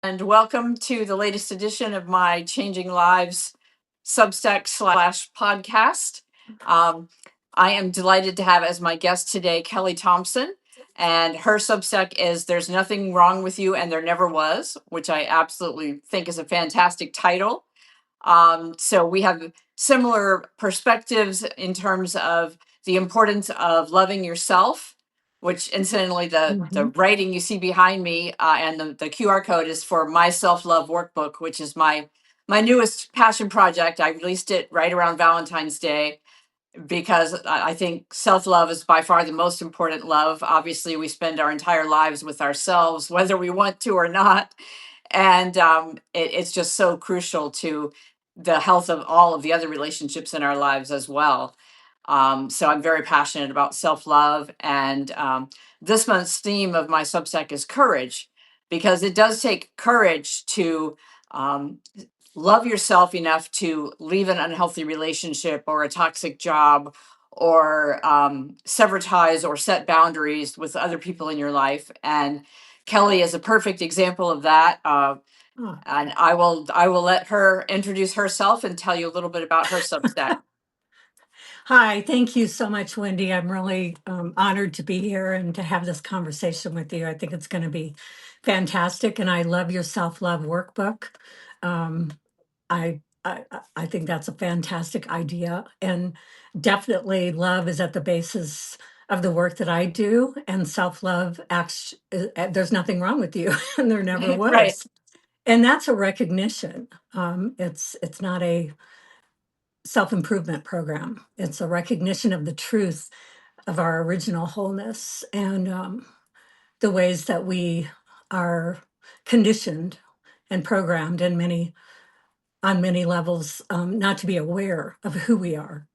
and welcome to the latest edition of my Changing Lives Substack slash podcast. Um, I am delighted to have as my guest today Kelly Thompson, and her Substack is There's Nothing Wrong with You and There Never Was, which I absolutely think is a fantastic title. So we have similar perspectives in terms of the importance of loving yourself, which incidentally, the Mhm. writing you see behind me and the QR code is for my self-love workbook, which is my newest passion project. I released it right around Valentine's Day because I think self love is by far the most important love. Obviously, we spend our entire lives with ourselves, whether we want to or not. And it's just so crucial to the health of all of the other relationships in our lives as well. So I'm very passionate about self love. And this month's theme of my Substack is courage, because it does take courage to um, love yourself enough to leave an unhealthy relationship or a toxic job or sever ties or set boundaries with other people in your life. And Kelly is a perfect example of that. Oh. And I will let her introduce herself and tell you a little bit about her Substack. Hi, thank you so much, Wendy. I'm really honored to be here and to have this conversation with you. I think it's going to be fantastic, and I love your self-love workbook. Um, I think that's a fantastic idea, and definitely love is at the basis of the work that I do. And self-love acts. There's nothing wrong with you, and there never Right. was. And that's a recognition. It's not a self-improvement program. It's a recognition of the truth of our original wholeness and the ways that we are conditioned and programmed in many on many levels, not to be aware of who we are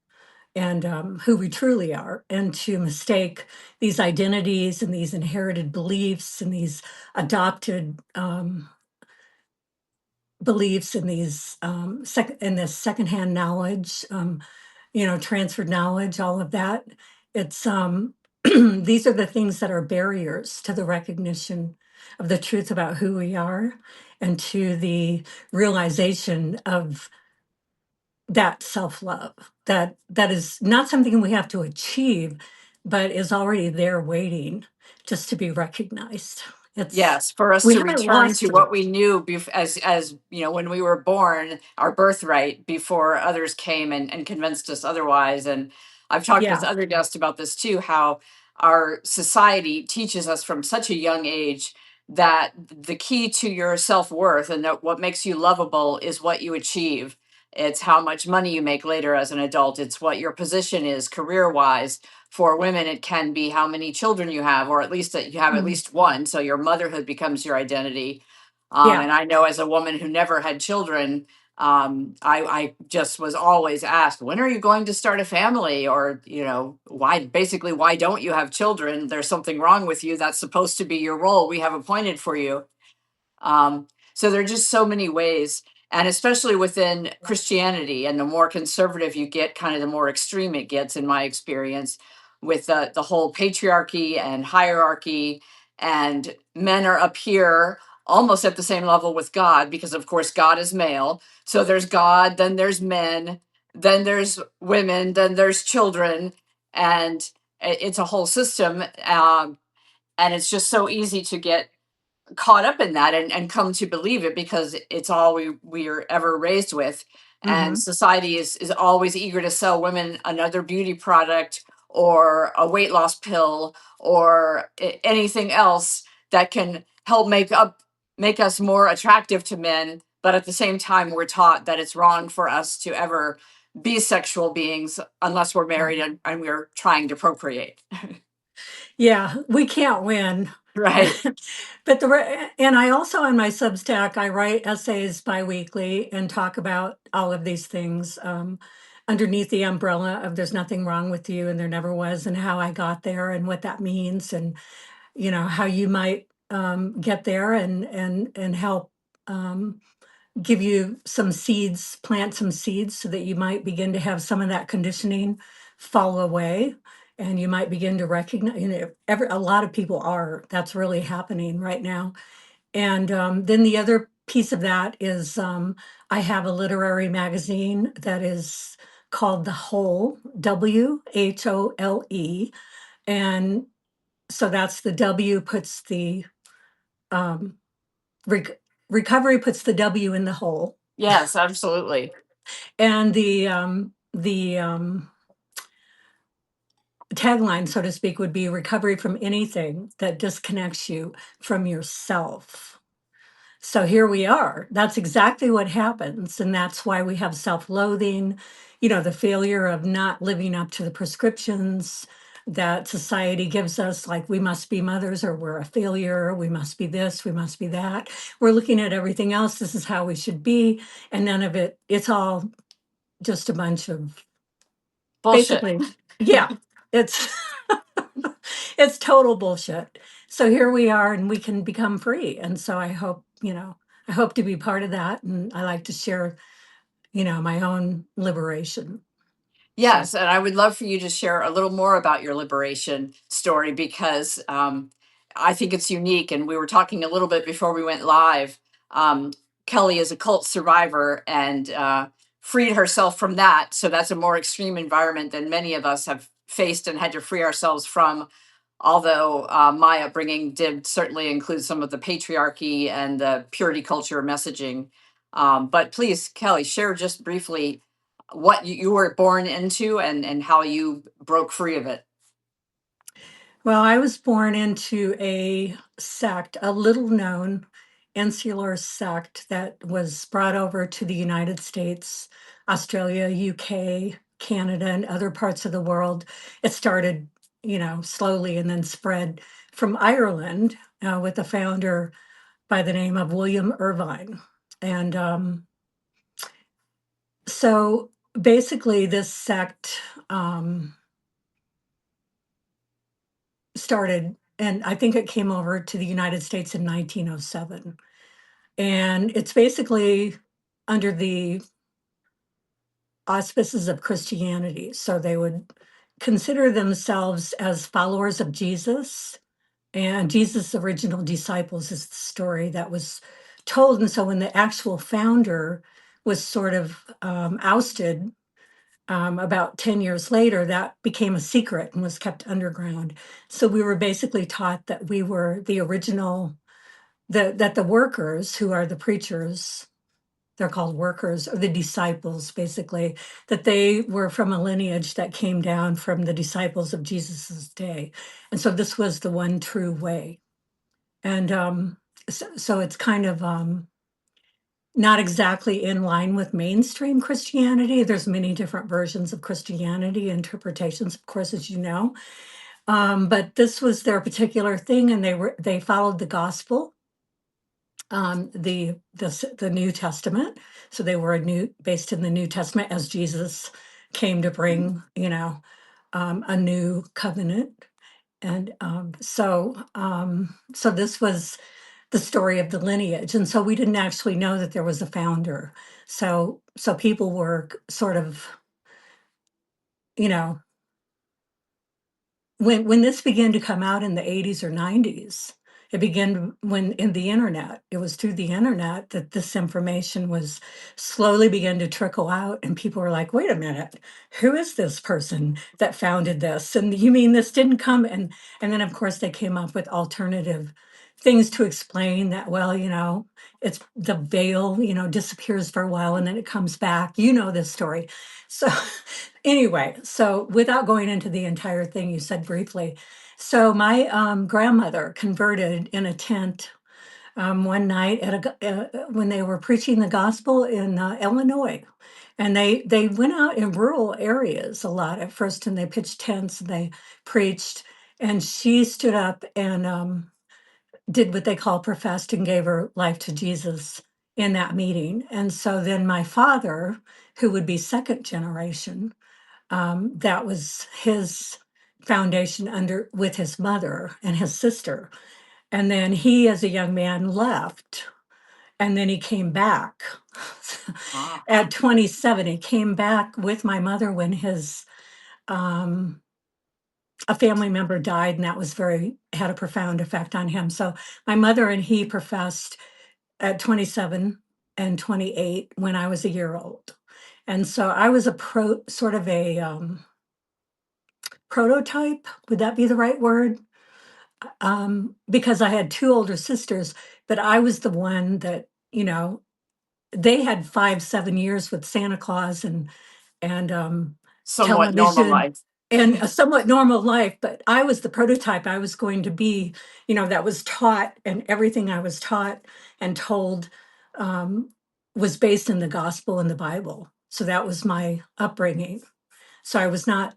and who we truly are, and to mistake these identities and these inherited beliefs and these adopted beliefs and these and this secondhand knowledge, transferred knowledge, all of that. It's these are the things that are barriers to the recognition of the truth about who we are and to the realization of that self-love that is not something we have to achieve, but is already there waiting just to be recognized. It's Yes, for us We to haven't return to lost it. what we knew as you know, when we were born, our birthright, before others came and convinced us otherwise. And I've talked with Yeah. other guests about this too, how our society teaches us from such a young age that the key to your self-worth and that what makes you lovable is what you achieve. It's how much money you make later as an adult. It's what your position is career-wise. For women, it can be how many children you have, or at least that you have at Mm. least one. So your motherhood becomes your identity. Yeah. And I know as a woman who never had children, I just was always asked, when are you going to start a family? Or, why don't you have children? There's something wrong with you. That's supposed to be your role. We have appointed for you. So there are just so many ways, and especially within Christianity, and the more conservative you get, kind of the more extreme it gets, in my experience, with the whole patriarchy and hierarchy, and men are up here almost at the same level with God, because of course God is male. So there's God, then there's men, then there's women, then there's children, and it's a whole system. And it's just so easy to get caught up in that and come to believe it because it's all we are ever raised with. And Hmm. society is always eager to sell women another beauty product or a weight loss pill or anything else that can help make us more attractive to men. But at the same time, we're taught that it's wrong for us to ever be sexual beings unless we're married and we're trying to procreate. Yeah, we can't win. Right. But and I also on my Substack I write essays biweekly and talk about all of these things underneath the umbrella of "There's nothing wrong with you and there never was," and how I got there and what that means, and how you might get there and help um, give you some seeds, plant some seeds so that you might begin to have some of that conditioning fall away. And you might begin to recognize, a lot of people are, that's really happening right now. And then the other piece of that is I have a literary magazine that is called The Whole, WHOLE. And so that's the W puts the um, rec- recovery puts the W in the hole. Yes, absolutely. And the tagline, so to speak, would be recovery from anything that disconnects you from yourself. So here we are. That's exactly what happens. And that's why we have self loathing, the failure of not living up to the prescriptions that society gives us, like we must be mothers or we're a failure, we must be this, we must be that. We're looking at everything else. This is how we should be. And none of it, it's all just a bunch of Bullshit. basically, yeah, it's it's total bullshit. So here we are and we can become free. And so I hope to be part of that. And I like to share, my own liberation. So, Yes, and I would love for you to share a little more about your liberation story because I think it's unique. And we were talking a little bit before we went live. Um, Kelly is a cult survivor and freed herself from that. So that's a more extreme environment than many of us have faced and had to free ourselves from. Although my upbringing did certainly include some of the patriarchy and the purity culture messaging. But please, Kelly, share just briefly what you were born into and how you broke free of it. well, I was born into a sect, a little known insular sect that was brought over to the United States, Australia, UK, Canada, and other parts of the world. It started, slowly and then spread from Ireland with a founder by the name of William Irvine. And so basically, this sect started, and I think it came over to the United States in 1907. And it's basically under the auspices of Christianity. So they would consider themselves as followers of Jesus. And Jesus' original disciples is the story that was told. And so when the actual founder was sort of ousted about 10 years later, that became a secret and was kept underground. So we were basically taught that we were the original, that the workers, who are the preachers, they're called workers, or the disciples, basically, that they were from a lineage that came down from the disciples of Jesus's day. And so this was the one true way. And so it's kind of not exactly in line with mainstream Christianity. There's many different versions of Christianity, interpretations, of course, as you know. But this was their particular thing, and they followed the gospel, the New Testament. So they were based in the New Testament as Jesus came to bring, a new covenant. And so this was the story of the lineage. And so we didn't actually know that there was a founder. So people were sort of, you know, when this began to come out in the 80s or 90s, it began when in the internet, it was through the internet that this information was slowly began to trickle out. And people were like, wait a minute, who is this person that founded this? And you mean this didn't come? And then of course they came up with alternative things to explain that, well, it's the veil, disappears for a while and then it comes back. You know this story. So anyway, so without going into the entire thing you said briefly, so my grandmother converted in a tent one night when they were preaching the gospel in Illinois, and they went out in rural areas a lot at first, and they pitched tents and they preached, and she stood up and did what they call professed and gave her life to Jesus in that meeting, and so then my father, who would be second generation, that was his foundation under with his mother and his sister. And then he, as a young man, left. And then he came back. Ah, At 27, he came back with my mother when his um, a family member died, and that was very had a profound effect on him. So my mother and he professed at 27 and 28 when I was a year old. And so I was a sort of a prototype. Would that be the right word? Because I had two older sisters, but I was the one that, they had 5, 7 years with Santa Claus and Somewhat normal television life. and a somewhat normal life, but I was the prototype I was going to be, that was taught, and everything I was taught and told um, was based in the gospel and the Bible. So that was my upbringing. So I was not,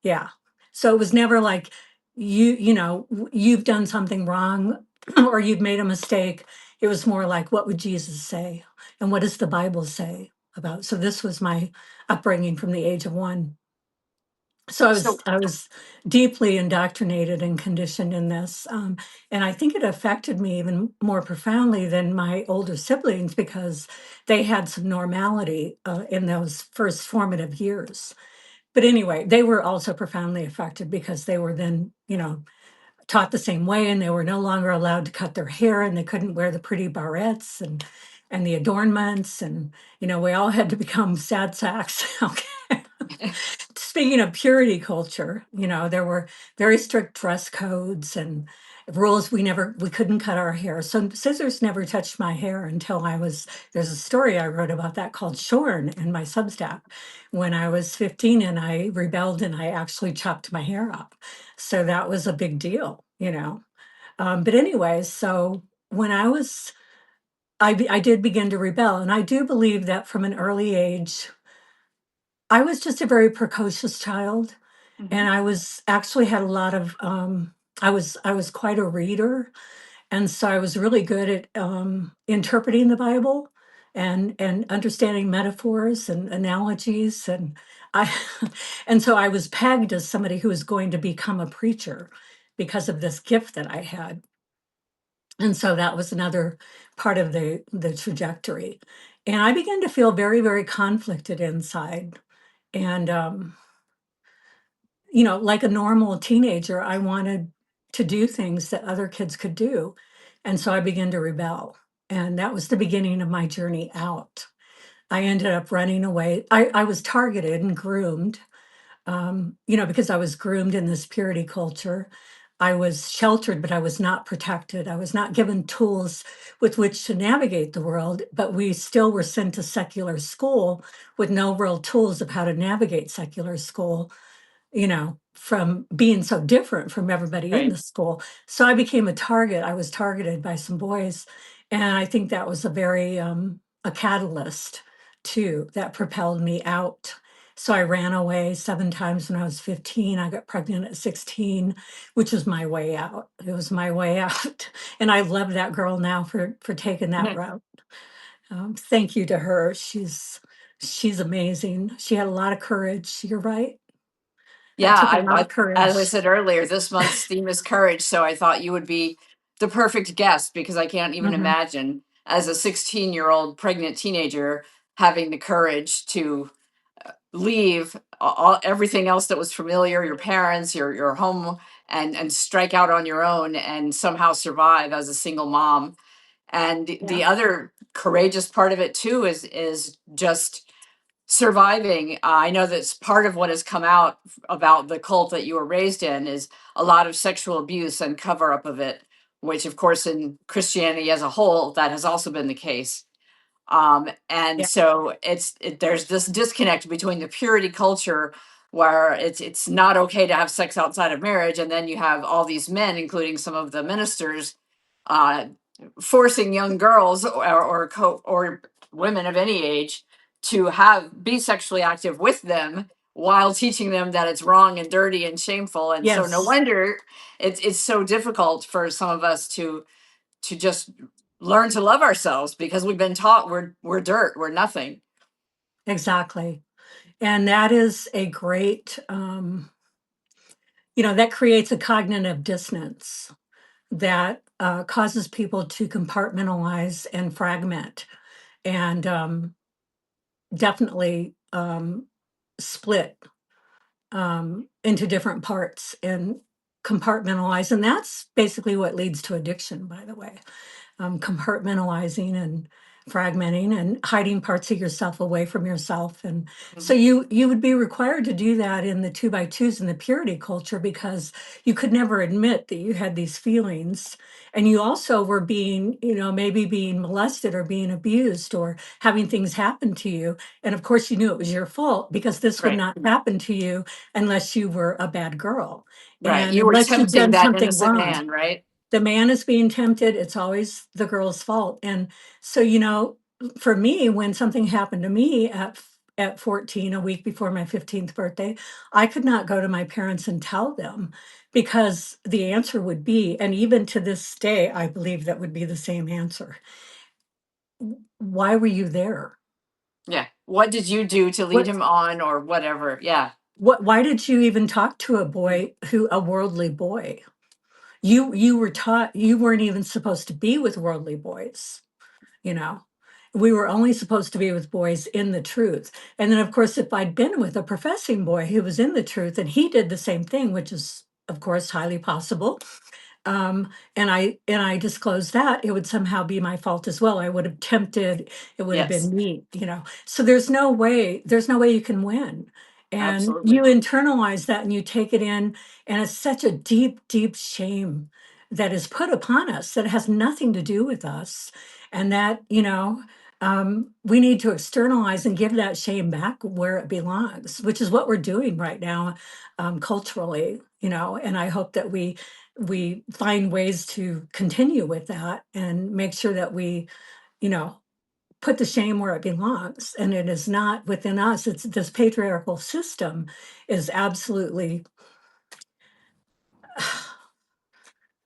yeah. So it was never like you've done something wrong or you've made a mistake. It was more like, what would Jesus say? And what does the Bible say about? So this was my upbringing from the age of 1. So I was So I was deeply indoctrinated and conditioned in this, and I think it affected me even more profoundly than my older siblings because they had some normality in those first formative years. But anyway, they were also profoundly affected because they were then, taught the same way, and they were no longer allowed to cut their hair, and they couldn't wear the pretty barrettes and the adornments, and we all had to become sad sacks. Okay. Speaking of purity culture, there were very strict dress codes and rules. We couldn't cut our hair. So scissors never touched my hair until there's a story I wrote about that called Shorn in my Substack when I was 15 and I rebelled and I actually chopped my hair up. So that was a big deal. But anyways, so when I did begin to rebel, and I do believe that from an early age, I was just a very precocious child, and Mhm. I was actually had a lot of I was quite a reader, and so I was really good at interpreting the Bible and understanding metaphors and analogies, and I and so I was pegged as somebody who was going to become a preacher because of this gift that I had. And so that was another part of the trajectory. And I began to feel very, very conflicted inside. And like a normal teenager, I wanted to do things that other kids could do. And so I began to rebel. And that was the beginning of my journey out. I ended up running away. I was targeted and groomed, because I was groomed in this purity culture. I was sheltered, but I was not protected. I was not given tools with which to navigate the world, but we still were sent to secular school with no real tools of how to navigate secular school, from being so different from everybody in Right. the school. So I became a target. I was targeted by some boys. And I think that was a catalyst too that propelled me out. So I ran away 7 times when I was 15. I got pregnant at 16, which was my way out. It was my way out. And I love that girl now for taking that route. Thank you to her. She's amazing. She had a lot of courage. You're right. That Yeah, took a lot of as I courage. said earlier, this month's theme is courage. So I thought you would be the perfect guest because I can't even Mhm. imagine as a 16-year-old pregnant teenager having the courage to leave everything else that was familiar, your parents, your home, and strike out on your own and somehow survive as a single mom. And Yeah. the other courageous part of it too is just surviving. I know that's part of what has come out about the cult that you were raised in is a lot of sexual abuse and cover up of it, which of course in Christianity as a whole, that has also been the case. And Yeah. so there's this disconnect between the purity culture where it's not okay to have sex outside of marriage, and then you have all these men, including some of the ministers, uh, forcing young girls or women of any age to have be sexually active with them while teaching them that it's wrong and dirty and shameful. And so no Yes, wonder it's so difficult for some of us to just learn to love ourselves because we've been taught we're dirt, we're nothing. exactly. And that is a great, that creates a cognitive dissonance that causes people to compartmentalize and fragment and definitely split into different parts and compartmentalize. And that's basically what leads to addiction, by the way. Compartmentalizing and fragmenting and hiding parts of yourself away from yourself. And so Mhm. you would be required to do that in the two by twos in the purity culture, because you could never admit that you had these feelings. And you also were being, maybe being molested or being abused or having things happen to you. And of course, you knew it was your fault, because this would Right. not happen to you unless you were a bad girl Right. and You were unless you've tempting done that something innocent wrong. man, right? The man is being tempted, it's always the girl's fault. And so, for me, when something happened to me at 14, a week before my 15th birthday, I could not go to my parents and tell them, because the answer would be, and even to this day, I believe that would be the same answer. Why were you there? Yeah. What did you do to lead What him on or whatever? Yeah. why did you even talk to a worldly boy? You were taught you weren't even supposed to be with worldly boys. you know we were only supposed to be with boys in the truth. And then of course, if I'd been with a professing boy who was in the truth and he did the same thing, which is of course highly possible, and I disclosed that, it would somehow be my fault as well. I would have tempted, it would have Yes. been me. So there's no way you can win. And you Absolutely. internalize that and you take it in, and it's such a deep, deep shame that is put upon us that has nothing to do with us. And that, we need to externalize and give that shame back where it belongs, which is what we're doing right now, culturally. And I hope that we find ways to continue with that and make sure that we, you know, put the shame where it belongs. And it is not within us. It's this patriarchal system is absolutely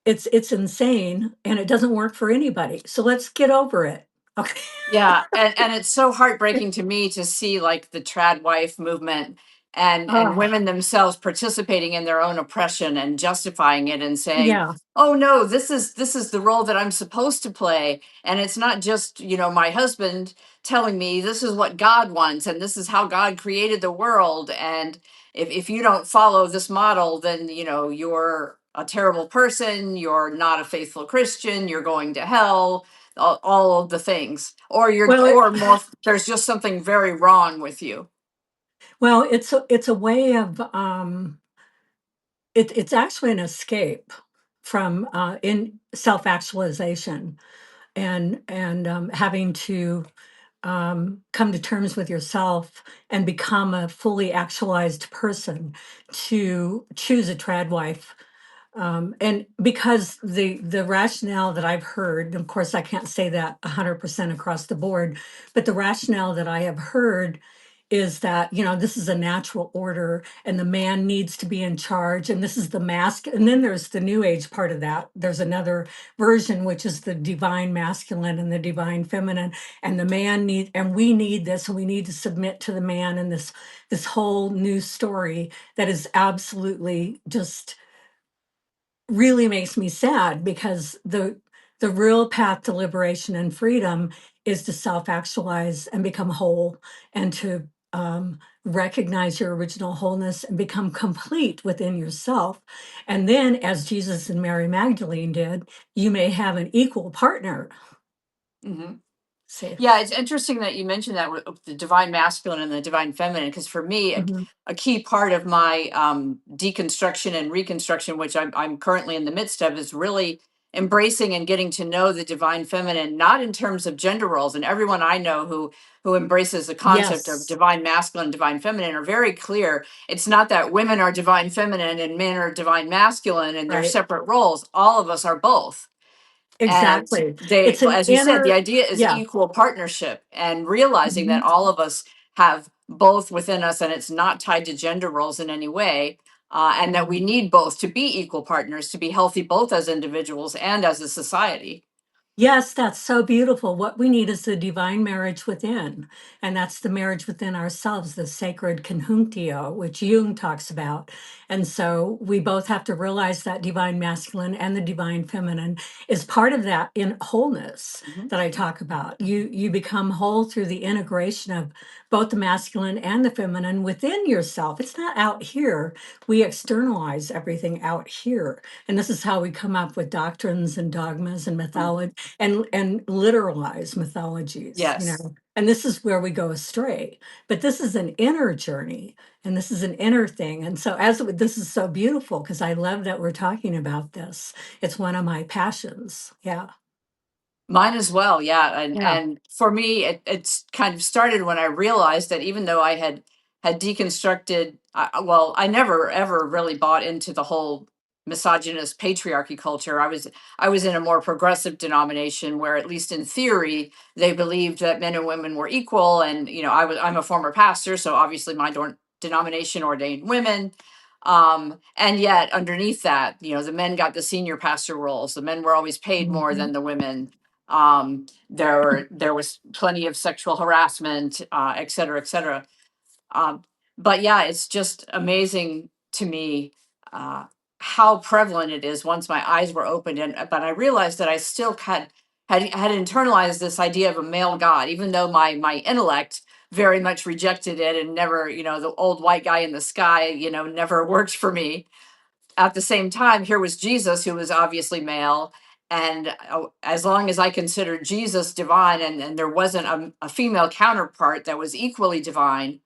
it's insane, and it doesn't work for anybody. So let's get over it. Okay. Yeah, and it's so heartbreaking to me to see like the trad wife movement and Oh, women themselves participating in their own oppression and justifying it and saying, yeah. "Oh no, this is the role that I'm supposed to play." And it's not just, my husband telling me this is what God wants and this is how God created the world, and if you don't follow this model, then you're a terrible person, you're not a faithful Christian, you're going to hell, all of the things, or you're, Well, or more, there's just something very wrong with you. it's a way of it's actually an escape from in self-actualization, and having to come to terms with yourself and become a fully actualized person to choose a trad wife. And because the rationale that I've heard, of course, I can't say that 100% across the board, but the rationale that I have heard is that, this is a natural order and the man needs to be in charge. And this is the mask. And then there's the new age part of that. There's another version, which is the divine masculine and the divine feminine. And the man and we need this, and we need to submit to the man, and this whole new story that is absolutely just really makes me sad, because the real path to liberation and freedom is to self-actualize and become whole, and to recognize your original wholeness and become complete within yourself. And then, as Jesus and Mary Magdalene did, you may have an equal partner. Hmm. See. Yeah, it's interesting that you mentioned that with the divine masculine and the divine feminine, because for me, Mhm. a key part of my deconstruction and reconstruction, which I'm currently in the midst of, is really embracing and getting to know the divine feminine, not in terms of gender roles. And everyone I know who embraces the concept of Yes, divine masculine, divine feminine are very clear. It's not that women are divine feminine and men are divine masculine and they're right. separate roles. All of us are both. And Exactly. they, It's an as you said, the inner, idea is yeah. equal partnership and realizing that Mhm. all of us have both within us and it's not tied to gender roles in any way. And that we Mhm. need both to be equal partners, to be healthy both as individuals and as a society. Yes, that's so beautiful. What we need is the divine marriage within, and that's the marriage within ourselves, the sacred conjunctio, which Jung talks about. And so we both have to realize that divine masculine and the divine feminine is part of that in wholeness Mhm. that I talk about. You become whole through the integration of both the masculine and the feminine within yourself. It's not out here. We externalize everything out here. And this is how we come up with doctrines and dogmas and mythology and literalize mythologies, Yes. and this is where we go astray. But this is an inner journey, and this is an inner thing. And so this is so beautiful because I love that we're talking about this. It's one of my passions. Yeah. Mine as well, yeah, Yeah. and for me, it's kind of started when I realized that even though I had deconstructed, well, I never ever really bought into the whole misogynist patriarchy culture. I was in a more progressive denomination where, at least in theory, they believed that men and women were equal, and I'm a former pastor, so obviously my denomination ordained women. And yet underneath that, the men got the senior pastor roles. The men were always paid more Mhm. than the women. There was plenty of sexual harassment, et cetera, et cetera. But yeah, it's just amazing to me, uh, how prevalent it is once my eyes were opened. And but I realized that I still had internalized this idea of a male god, even though my intellect very much rejected it and never, the old white guy in the sky, never worked for me. At the same time, here was Jesus, who was obviously male. And as long as I considered Jesus divine, and there wasn't a female counterpart that was equally divine,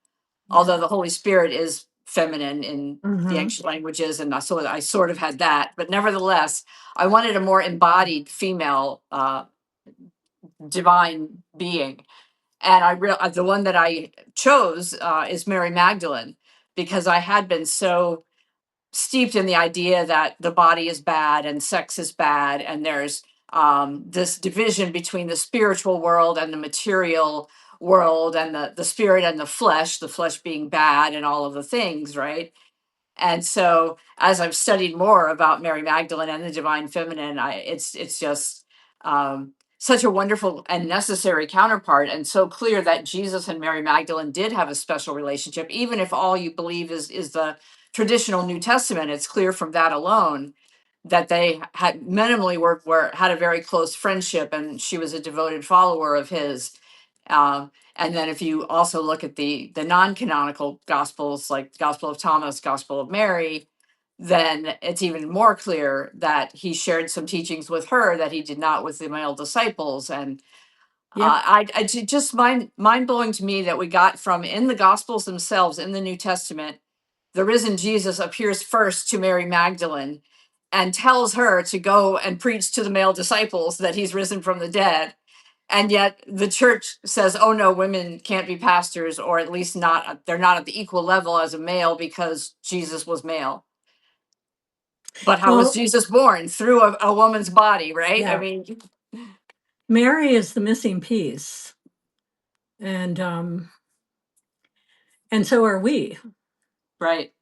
Yeah. although the Holy Spirit is feminine in the Hmm. ancient languages, and so I sort of had that. But nevertheless, I wanted a more embodied female, divine being. And the one that I chose is Mary Magdalene, because I had been so steeped in the idea that the body is bad and sex is bad, and there's this division between the spiritual world and the material world, and the spirit and the flesh being bad and all of the things, right? And so, as I've studied more about Mary Magdalene and the divine feminine, it's just such a wonderful and necessary counterpart, and so clear that Jesus and Mary Magdalene did have a special relationship. Even if all you believe is the traditional New Testament, it's clear from that alone that they had minimally were had a very close friendship, and she was a devoted follower of his. And then if you also look at the non-canonical gospels, like Gospel of Thomas, Gospel of Mary, then it's even more clear that he shared some teachings with her that he did not with the male disciples. And Yep. just mind blowing to me that we got from in the gospels themselves in the New Testament, the risen Jesus appears first to Mary Magdalene and tells her to go and preach to the male disciples that he's risen from the dead. And yet the church says, oh no, women can't be pastors, or at least not, they're not at the equal level as a male because Jesus was male. But how was Well, Jesus born? Through a woman's body, right? I yeah. mean, Mary is the missing piece, and so are we. right,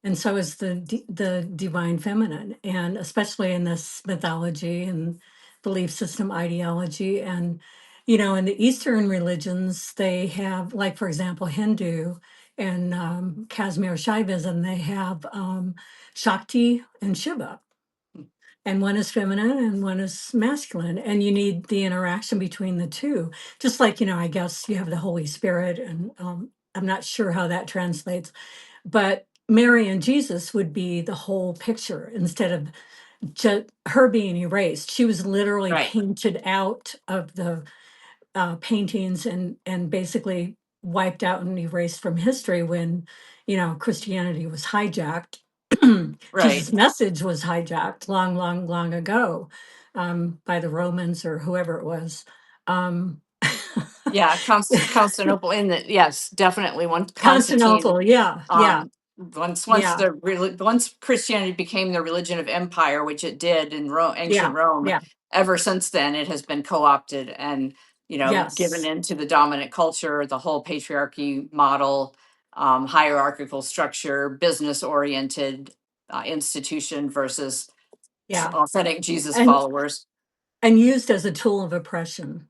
And so is the divine feminine, and especially in this mythology and belief system ideology. And in the Eastern religions, they have, like, for example, Hindu and Kashmir Shaivism, they have Shakti and Shiva, and one is feminine and one is masculine, and you need the interaction between the two. Just like, I guess you have the Holy Spirit, and I'm not sure how that translates, but Mary and Jesus would be the whole picture instead of just her being erased. She was literally right, painted out of the paintings, and basically wiped out and erased from history when, Christianity was hijacked. right. Jesus' message was hijacked long, long, long ago, by the Romans or whoever it was. Um, Yeah, Constantinople in the, yes, definitely, one Constantine. Constantinople, yeah, yeah, Once yeah, once Christianity became the religion of empire, which it did in ancient yeah, Rome, yeah, ever since then it has been co-opted and, given yes. into the dominant culture, the whole patriarchy model, hierarchical structure, business oriented institution versus Yeah. authentic Jesus And followers. and used as a tool of oppression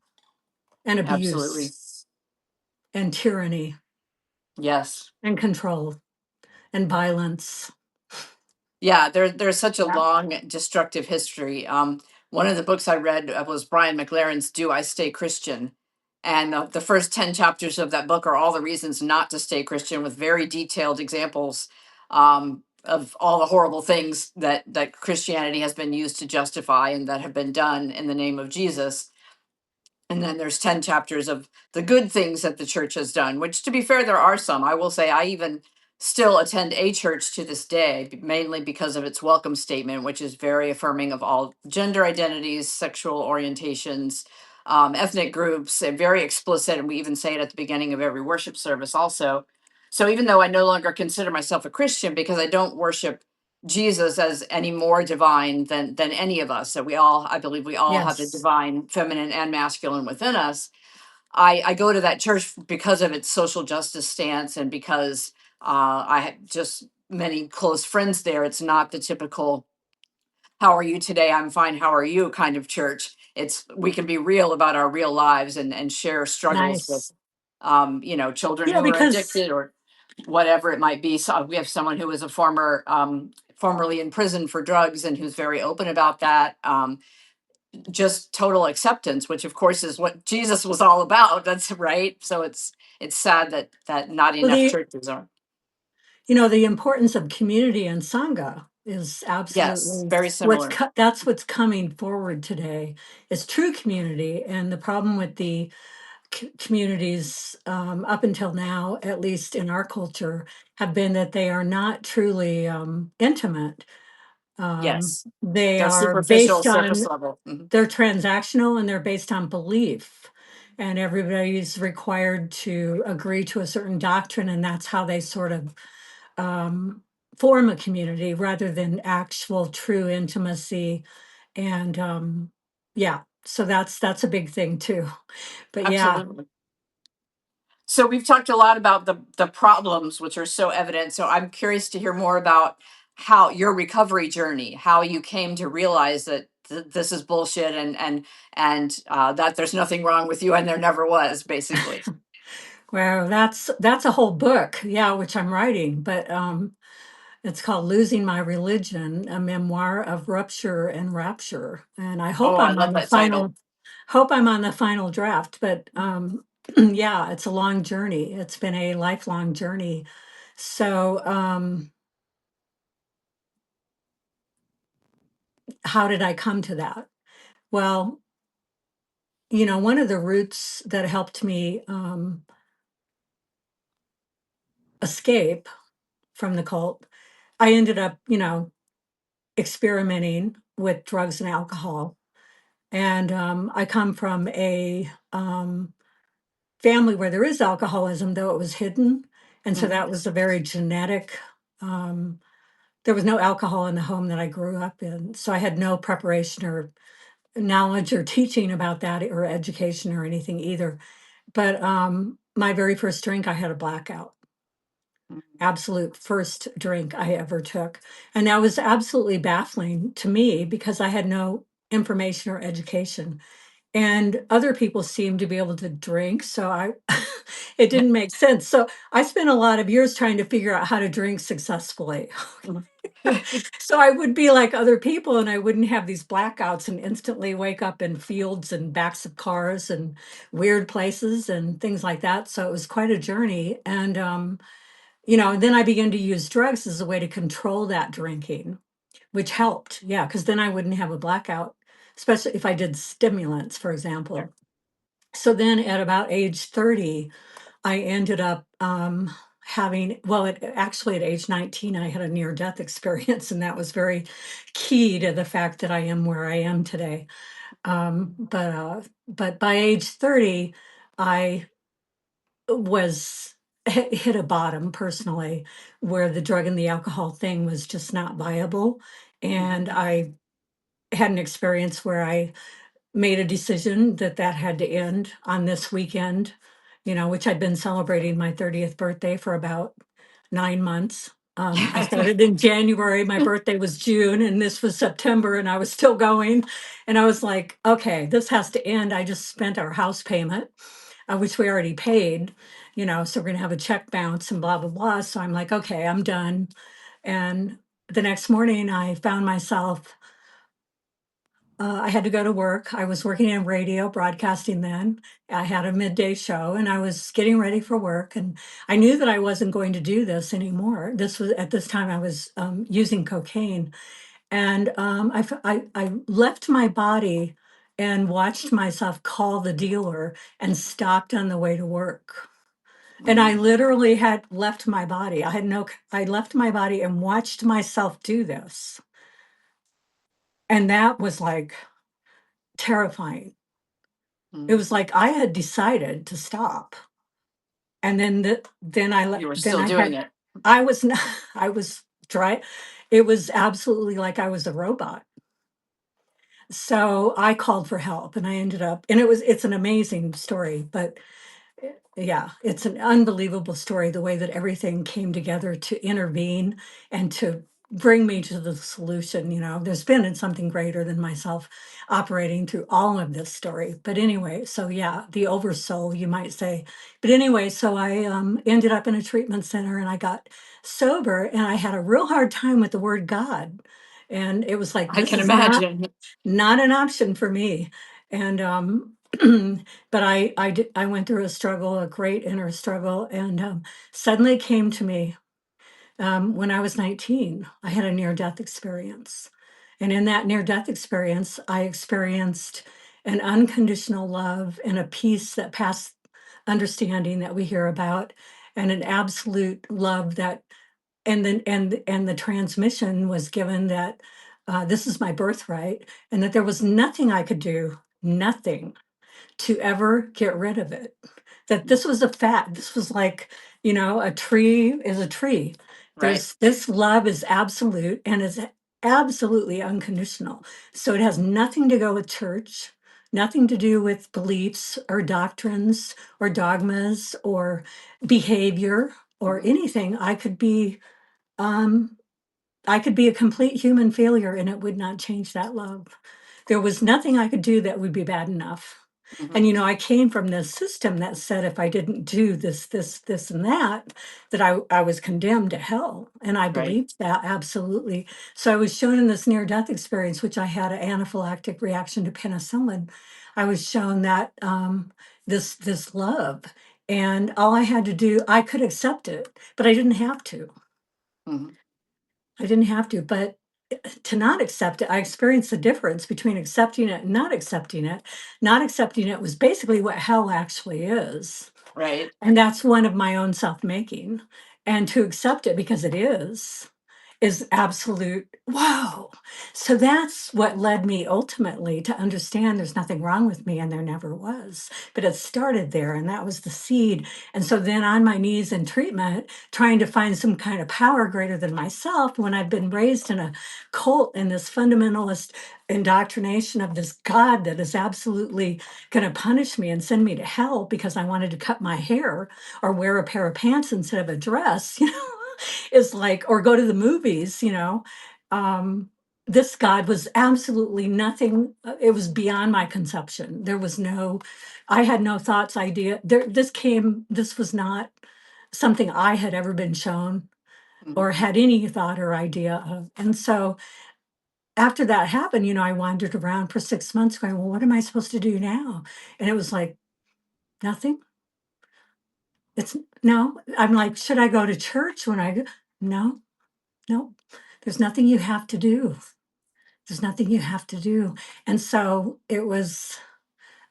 and Absolutely. abuse and tyranny Yes. and control and violence. Yeah, there's such a Yeah. long destructive history. One of the books I read was Brian McLaren's "Do I Stay Christian?" And the first 10 chapters of that book are all the reasons not to stay Christian, with very detailed examples of all the horrible things that Christianity has been used to justify and that have been done in the name of Jesus. And then there's 10 chapters of the good things that the church has done, which, to be fair, there are some. I will say I even still attend a church to this day, mainly because of its welcome statement, which is very affirming of all gender identities, sexual orientations, ethnic groups, and very explicit. And we even say it at the beginning of every worship service also. So even though I no longer consider myself a Christian because I don't worship Jesus as any more divine than any of us. So we all, I believe, we all have the Yes. divine, feminine and masculine within us. I go to that church because of its social justice stance and because I had just many close friends there. It's not the typical "How are you today? I'm fine. How are you?" kind of church. It's we can be real about our real lives and share struggles with Nice. children Yeah, who are because addicted or whatever it might be. So we have someone who was a formerly in prison for drugs and who's very open about that. Just total acceptance, which of course is what Jesus was all about. That's right. So it's sad that not well, enough churches are. the importance of community and sangha is Yes, absolutely very similar. that's what's coming forward today is true community. And the problem with the communities up until now, at least in our culture, have been that they are not truly intimate. Yes, They they're are superficial, based surface on level. Mhm. they're transactional and they're based on belief. And everybody's required to agree to a certain doctrine, and that's how they sort of um, form a community rather than actual true intimacy. And yeah, so that's a big thing too. But yeah, Absolutely. So we've talked a lot about the problems which are so evident. So I'm curious to hear more about how your recovery journey, how you came to realize that this is bullshit and that there's nothing wrong with you and there never was, basically. well, that's a whole book, yeah, which I'm writing. But it's called "Losing My Religion: A Memoir of Rupture and Rapture," and I Oh, hope I I'm love on the that title. final draft. But yeah, it's a long journey. It's been a lifelong journey. So how did I come to that? Well, one of the roots that helped me escape from the cult, I ended up, experimenting with drugs and alcohol. And I come from a family where there is alcoholism, though it was hidden. And so Mhm. that was a very genetic, um, there was no alcohol in the home that I grew up in. So I had no preparation or knowledge or teaching about that or education or anything either. But my very first drink, I had a blackout. Absolute first drink I ever took. And that was absolutely baffling to me because I had no information or education. And other people seemed to be able to drink, so I it didn't make sense. So I spent a lot of years trying to figure out how to drink successfully. So I would be like other people and I wouldn't have these blackouts and instantly wake up in fields and backs of cars and weird places and things like that. So it was quite a journey. And then I began to use drugs as a way to control that drinking, which helped. Yeah, because then I wouldn't have a blackout, especially if I did stimulants, for Yeah. example. So then at about age 30, I ended up actually at age 19, I had a near death experience, and that was very key to the fact that I am where I am today. But by age 30, I was hit a bottom personally where the drug and the alcohol thing was just not viable. Mhm. And I had an experience where I made a decision that that had to end on this weekend, which I'd been celebrating my 30th birthday for about 9 months. I started in January, my birthday was June, and this was September, and I was still going. And I was like, okay, this has to end. I just spent our house payment, which we already paid, so we're going to have a check bounce and blah, blah, blah. So I'm like, okay, I'm done. And the next morning, I found myself, I had to go to work. I was working in radio broadcasting then. I had a midday show and I was getting ready for work. And I knew that I wasn't going to do this anymore. This was at this time I was using cocaine. And I left my body and watched myself call the dealer and stopped on the way to work. And I Mhm. literally had left my body. I left my body and watched myself do this. And that was like terrifying. It Mhm. was like I had decided to stop. And You were then still I doing had it. I was not I was dry. It was absolutely like I was a robot. So I called for help and I ended up, and it's an amazing story, but yeah, it's an unbelievable story, the way that everything came together to intervene and to bring me to the solution. There's been something greater than myself operating through all of this story. But anyway, so yeah, the oversoul, you might say. But anyway, so I ended up in a treatment center and I got sober and I had a real hard time with the word God. And it was like, I this can is not imagine. not an option for me. And but I went through a struggle, a great inner struggle, and suddenly it came to me when I was 19. I had a near death experience, and in that near death experience, I experienced an unconditional love and a peace that passed understanding that we hear about, and an absolute love that and the transmission was given that this is my birthright, and that there was nothing I could do, nothing to ever get rid of it. That this was a fact. This was like, a tree is a tree. Right. This love is absolute and is absolutely unconditional. So it has nothing to go with church, nothing to do with beliefs or doctrines or dogmas or behavior or Mhm. anything. Um, I could be a complete human failure and it would not change that love. There was nothing I could do that would be bad enough. And Mhm. I came from this system that said if I didn't do this, and that, that I was condemned to hell. And I Right. believed that absolutely. So I was shown in this near-death experience, which I had an anaphylactic reaction to penicillin. I was shown that this love. And all I had to do, I could accept it, but I didn't have to. Mhm. I didn't have to, but to not accept it, I experienced the difference between accepting it and not accepting it. Not accepting it was basically what hell actually is. Right. And that's one of my own self making. And to accept it because it is absolute wow. So that's what led me ultimately to understand there's nothing wrong with me and there never was. But it started there and that was the seed. And so then on my knees in treatment, trying to find some kind of power greater than myself when I've been raised in a cult and this fundamentalist indoctrination of this God that is absolutely going to punish me and send me to hell because I wanted to cut my hair or wear a pair of pants instead of a dress, is like, or go to the movies, Um, this God was absolutely nothing. It was beyond my conception. There was no, I had no thoughts, idea. This was not something I had ever been shown Mhm. or had any thought or idea of. And so after that happened, I wandered around for 6 months going, well, what am I supposed to do now? And it was like, nothing. It's no, I'm like, should I go to church when I go? No, no, there's nothing you have to do. There's nothing you have to do. And so it was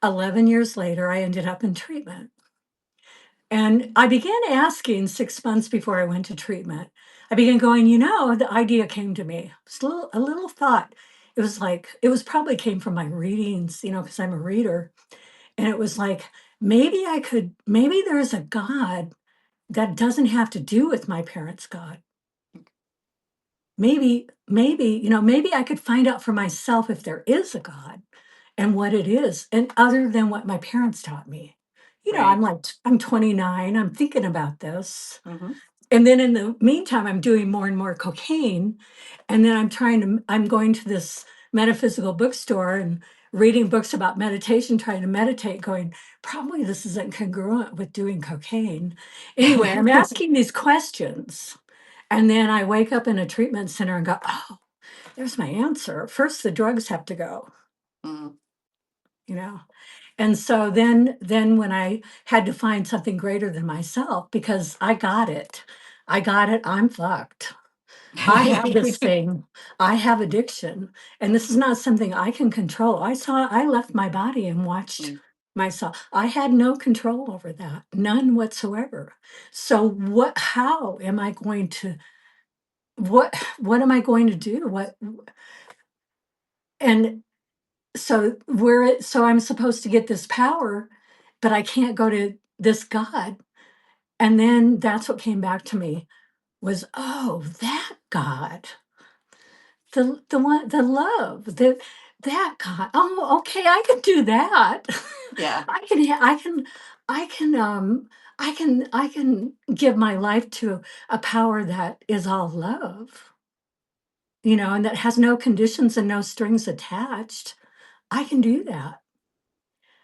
11 years later, I ended up in treatment. And I began asking 6 months before I went to treatment. I began going, the idea came to me. It's a little thought. It was like, it was probably came from my readings, because I'm a reader. And it was like, maybe there's a God that doesn't have to do with my parents' God. Maybe I could find out for myself if there is a God and what it is, and other than what my parents taught me. Right. I'm 29, I'm thinking about this. Mhm. And then in the meantime, I'm doing more and more cocaine. And then I'm going to this metaphysical bookstore and reading books about meditation, trying to meditate, going, probably this isn't congruent with doing cocaine. Anyway, I'm asking these questions. And then I wake up in a treatment center and go, oh, there's my answer. First, the drugs have to go, Mm. you know? And so then when I had to find something greater than myself, because I got it, I'm fucked. I have this thing. I have addiction, and this is not something I can control. I left my body and watched Mm. myself. I had no control over that, none whatsoever. So how am I going to, what am I going to do? And so I'm supposed to get this power, but I can't go to this God. And then that's what came back to me was, oh, that God. The one, the love, that God. Oh, okay, I can do that. Yeah. I can I can, I can give my life to a power that is all love, and that has no conditions and no strings attached. I can do that.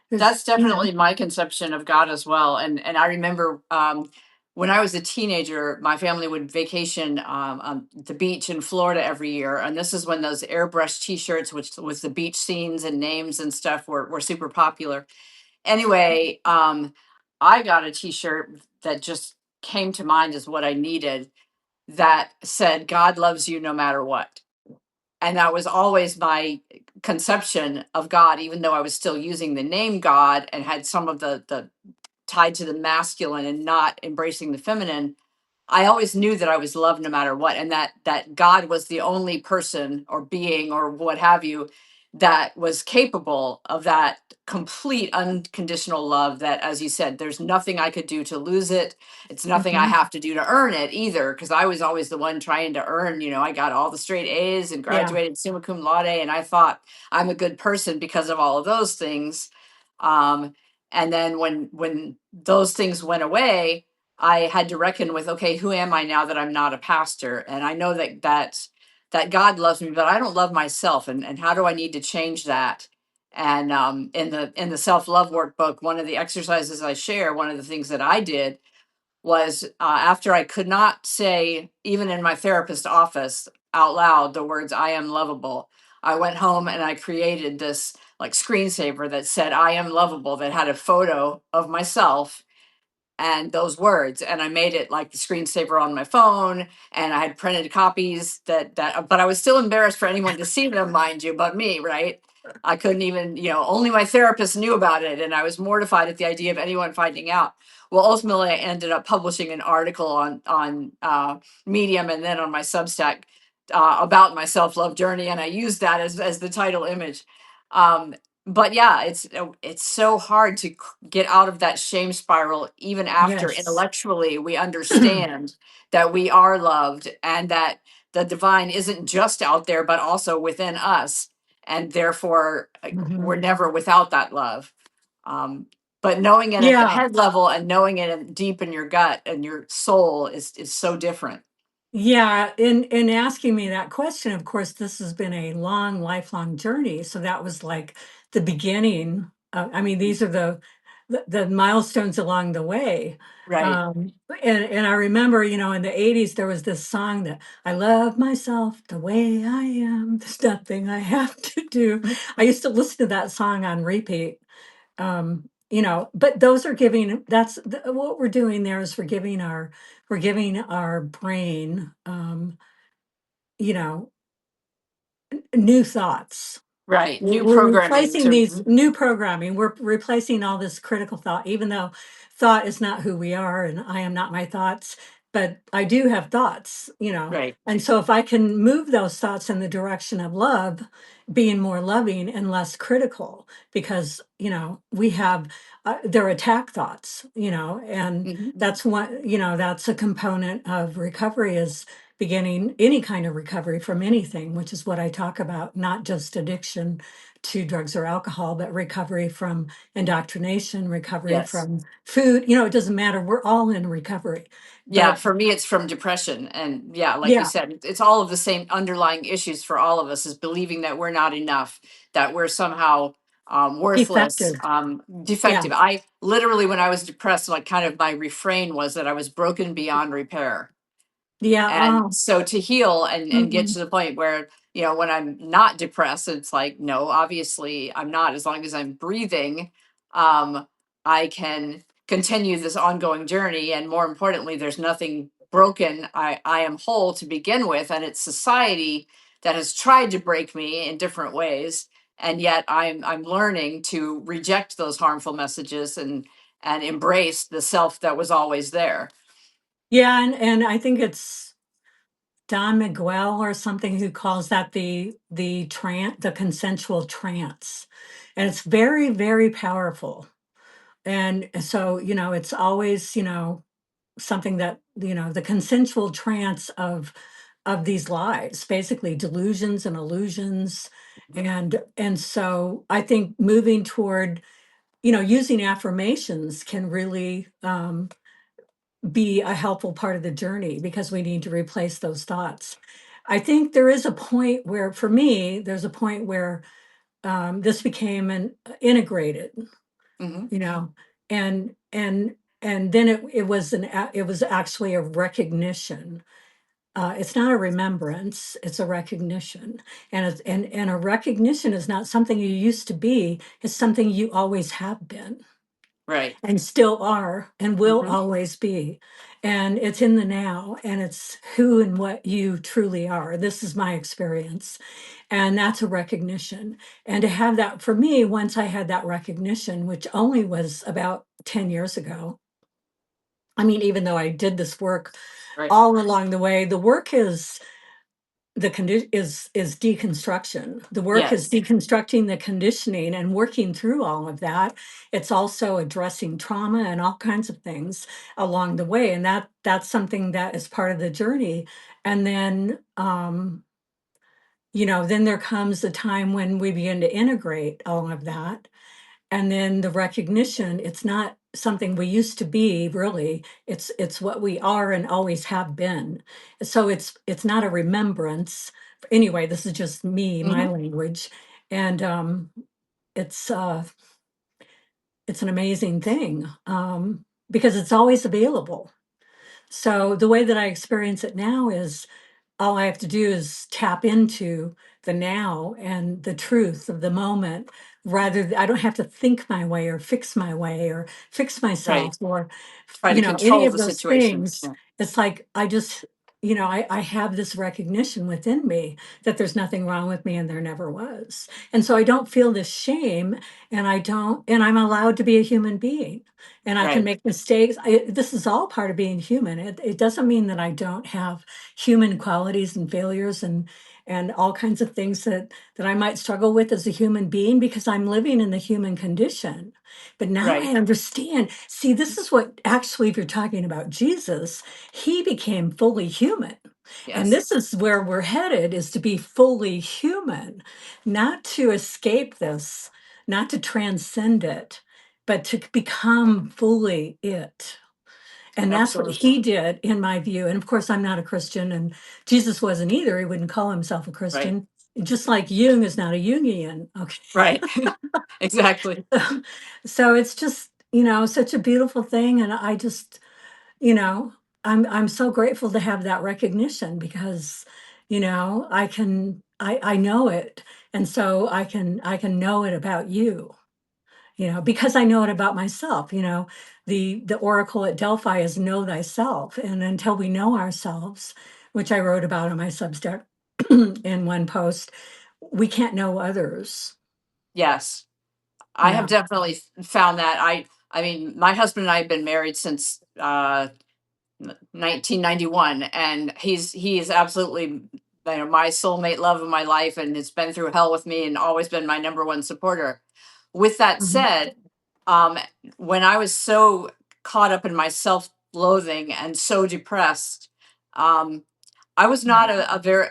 There's, That's definitely my conception of God as well. And I remember when I was a teenager, my family would vacation on the beach in Florida every year, and this is when those airbrush T-shirts, which was the beach scenes and names and stuff, were super popular. Anyway, I got a T-shirt that just came to mind as what I needed. That said, "God loves you no matter what." And that was always my conception of God, even though I was still using the name God and had some of the tied to the masculine and not embracing the feminine. I always knew that I was loved no matter what, and that God was the only person or being or what have you that was capable of that complete unconditional love. That, as you said, there's nothing I could do to lose it. It's nothing I mhm, have to do to earn it either, because I was always the one trying to earn. I got all the straight A's and yeah, graduated summa cum laude, and I thought I'm a good person because of all of those things. Um, and then when those things went away, I had to reckon with, okay, who am I now that I'm not a pastor? And I know that God loves me, but I don't love myself. And how do I need to change that? And in the self-love workbook, one of the exercises I share, one of the things that I did was, after I could not say, even in my therapist office, out loud the words "I am lovable," I went home and I created this like screensaver that said "I am lovable," that had a photo of myself and those words, and I made it like the screensaver on my phone, and I had printed copies but I was still embarrassed for anyone to see them, mind you, but me, right? I couldn't even, only my therapist knew about it, and I was mortified at the idea of anyone finding out. Well, ultimately I ended up publishing an article on Medium and then on my Substack, about my self-love journey, and I used that as the title image. um, but yeah, it's so hard to get out of that shame spiral, even after yes. intellectually we understand that we are loved and that the divine isn't just out there but also within us, and therefore we're Mhm. never without that love. um, but knowing it at the Yeah. head level and knowing it deep in your gut and your soul is so different. Yeah, in asking me that question, of course, this has been a long, lifelong journey. So that was like the beginning. I mean, these are the milestones along the way. Right. And I remember, in the '80s, there was this song that I love myself the way I am. There's nothing I have to do. I used to listen to that song on repeat. But those are giving, what we're doing there is we're giving our brain, you know new thoughts. Right, new We're programming replacing to. these new programming. We're replacing all this critical thought, even though thought is not who we are, and I am not my thoughts, but I do have thoughts. Right. And so if I can move those thoughts in the direction of love, being more loving and less critical, because, we have, they're attack thoughts, and Mhm. that's one, that's a component of recovery is beginning any kind of recovery from anything, which is what I talk about, not just addiction to drugs or alcohol, but recovery from indoctrination, recovery Yes. from food. You know, it doesn't matter. We're all in recovery. Yeah, But for me, it's from depression. And yeah, like you yeah, said, it's all of the same underlying issues for all of us, is believing that we're not enough, that we're somehow worthless, defective. Yeah. defective. I literally, when I was depressed, like kind of my refrain was that I was broken beyond repair. Yeah. And Oh, so to heal and get mhm. to the point where, when I'm not depressed, it's like, no, obviously I'm not. As long as I'm breathing, um, I can continue this ongoing journey. And more importantly, there's nothing broken. I am whole to begin with. And it's society that has tried to break me in different ways. And yet I'm learning to reject those harmful messages and embrace the self that was always there. Yeah. And I think it's Don Miguel or something who calls that the consensual trance. And it's very, very powerful. And so, it's always, something that, the consensual trance of these lies, basically delusions and illusions. And so I think moving toward, using affirmations can really be a helpful part of the journey because we need to replace those thoughts. I think there is a point where, for me, there's a point where this became an integrated, Hmm. you know, and then it was actually a recognition. It's not a remembrance; it's a recognition, and a recognition is not something you used to be; it's something you always have been Right. and still are and will Hmm. always be. And it's in the now, and it's who and what you truly are. This is my experience. And that's a recognition. And to have that for me, once I had that recognition, which only was about 10 years ago, I mean, even though I did this work Right. all along the way, the work is deconstruction. The work is Yes. deconstructing the conditioning and working through all of that. It's also addressing trauma and all kinds of things along the way, and that's something that is part of the journey. And then then there comes a time when we begin to integrate all of that, and then the recognition, it's not something we used to be, really. It's what we are and always have been. So it's not a remembrance. Anyway, this is just me, my Hmm. language. And it's uh it's an amazing thing. Because it's always available. So the way that I experience it now is all I have to do is tap into the now and the truth of the moment. I don't have to think my way or fix my way or fix myself Right. or, Try to any control of the those situation. things. Yeah. It's like I just, I have this recognition within me that there's nothing wrong with me and there never was. And so I don't feel this shame, and I'm allowed to be a human being, and I can Right. make mistakes. This is all part of being human. It doesn't mean that I don't have human qualities and failures and all kinds of things that I might struggle with as a human being because I'm living in the human condition. But now I Right. understand. See, this is what actually, if you're talking about Jesus, he became fully human. And Yes. this is where we're headed, is to be fully human, not to escape this, not to transcend it, but to become fully it. And that's what Absolutely. he did, in my view. And of course, I'm not a Christian, and Jesus wasn't either. He wouldn't call himself a Right. Christian, just like Jung is not a Jungian. Okay. Right. Exactly. So it's just, such a beautiful thing. And I just, you know, I'm so grateful to have that recognition because, I know it. And so I can know it about you, because I know it about myself. The oracle at Delphi is know thyself. And until we know ourselves, which I wrote about on my Substack in one post, we can't know others. Yes. I have Yeah. definitely found that. I mean, my husband and I have been married since 1991, and he is absolutely, my soulmate love of my life, and has been through hell with me and always been my number one supporter. With that Mhm. said, um when I was so caught up in my self-loathing and so depressed, um I was not a very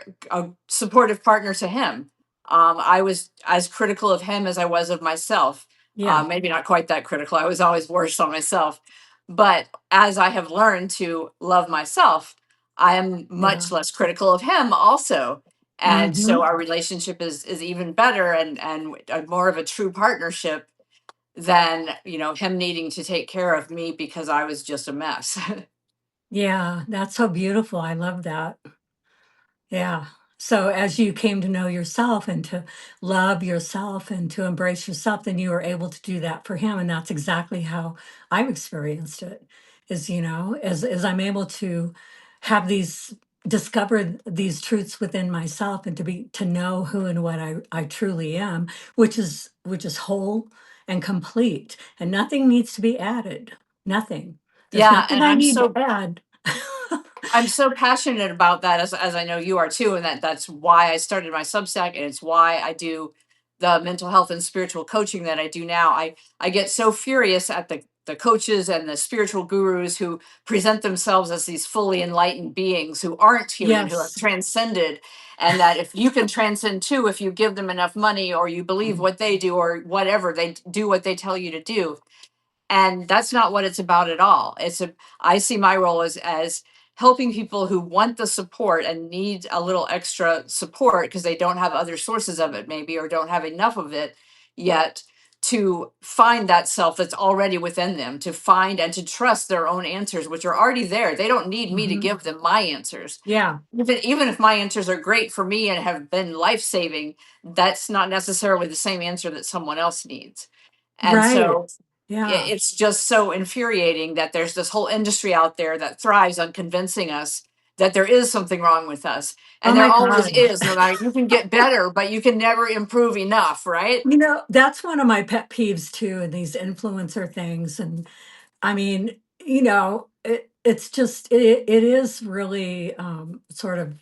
supportive partner to him. I was as critical of him as I was of myself. Yeah. Maybe not quite that critical. I was always worse on myself. But as I have learned to love myself, I am Yeah. much less critical of him also. And so Hmm. our relationship is even better, and more of a true partnership than, him needing to take care of me because I was just a mess. Yeah, that's so beautiful. I love that. Yeah. So as you came to know yourself and to love yourself and to embrace yourself, then you were able to do that for him. And that's exactly how I've experienced it. Is, as I'm able to have these discovered these truths within myself and to know who and what I truly am, which is whole and complete. And nothing needs to be added. Nothing. There's Yeah, nothing and I need to add. I'm so passionate about that, as I know you are too, and that's why I started my Substack, and it's why I do the mental health and spiritual coaching that I do now. I get so furious at the coaches and the spiritual gurus who present themselves as these fully enlightened beings who aren't human, who have Yes. transcended, and that if you can transcend too, if you give them enough money or you believe what they do or whatever, they do what they tell you to do. And that's not what it's about at all. I see my role as helping people who want the support and need a little extra support because they don't have other sources of it maybe, or don't have enough of it yet, to find that self that's already within them, to find and to trust their own answers, which are already there. They don't need me to Mhm. give them my answers. Yeah. Even if my answers are great for me and have been life-saving, that's not necessarily the same answer that someone else needs. And Right. so Yeah. it's just so infuriating that there's this whole industry out there that thrives on convincing us that there is something wrong with us. Oh And there my always God. is. No matter, you can get better, but you can never improve enough, right? That's one of my pet peeves too, in these influencer things. And I mean, it's just it is really sort of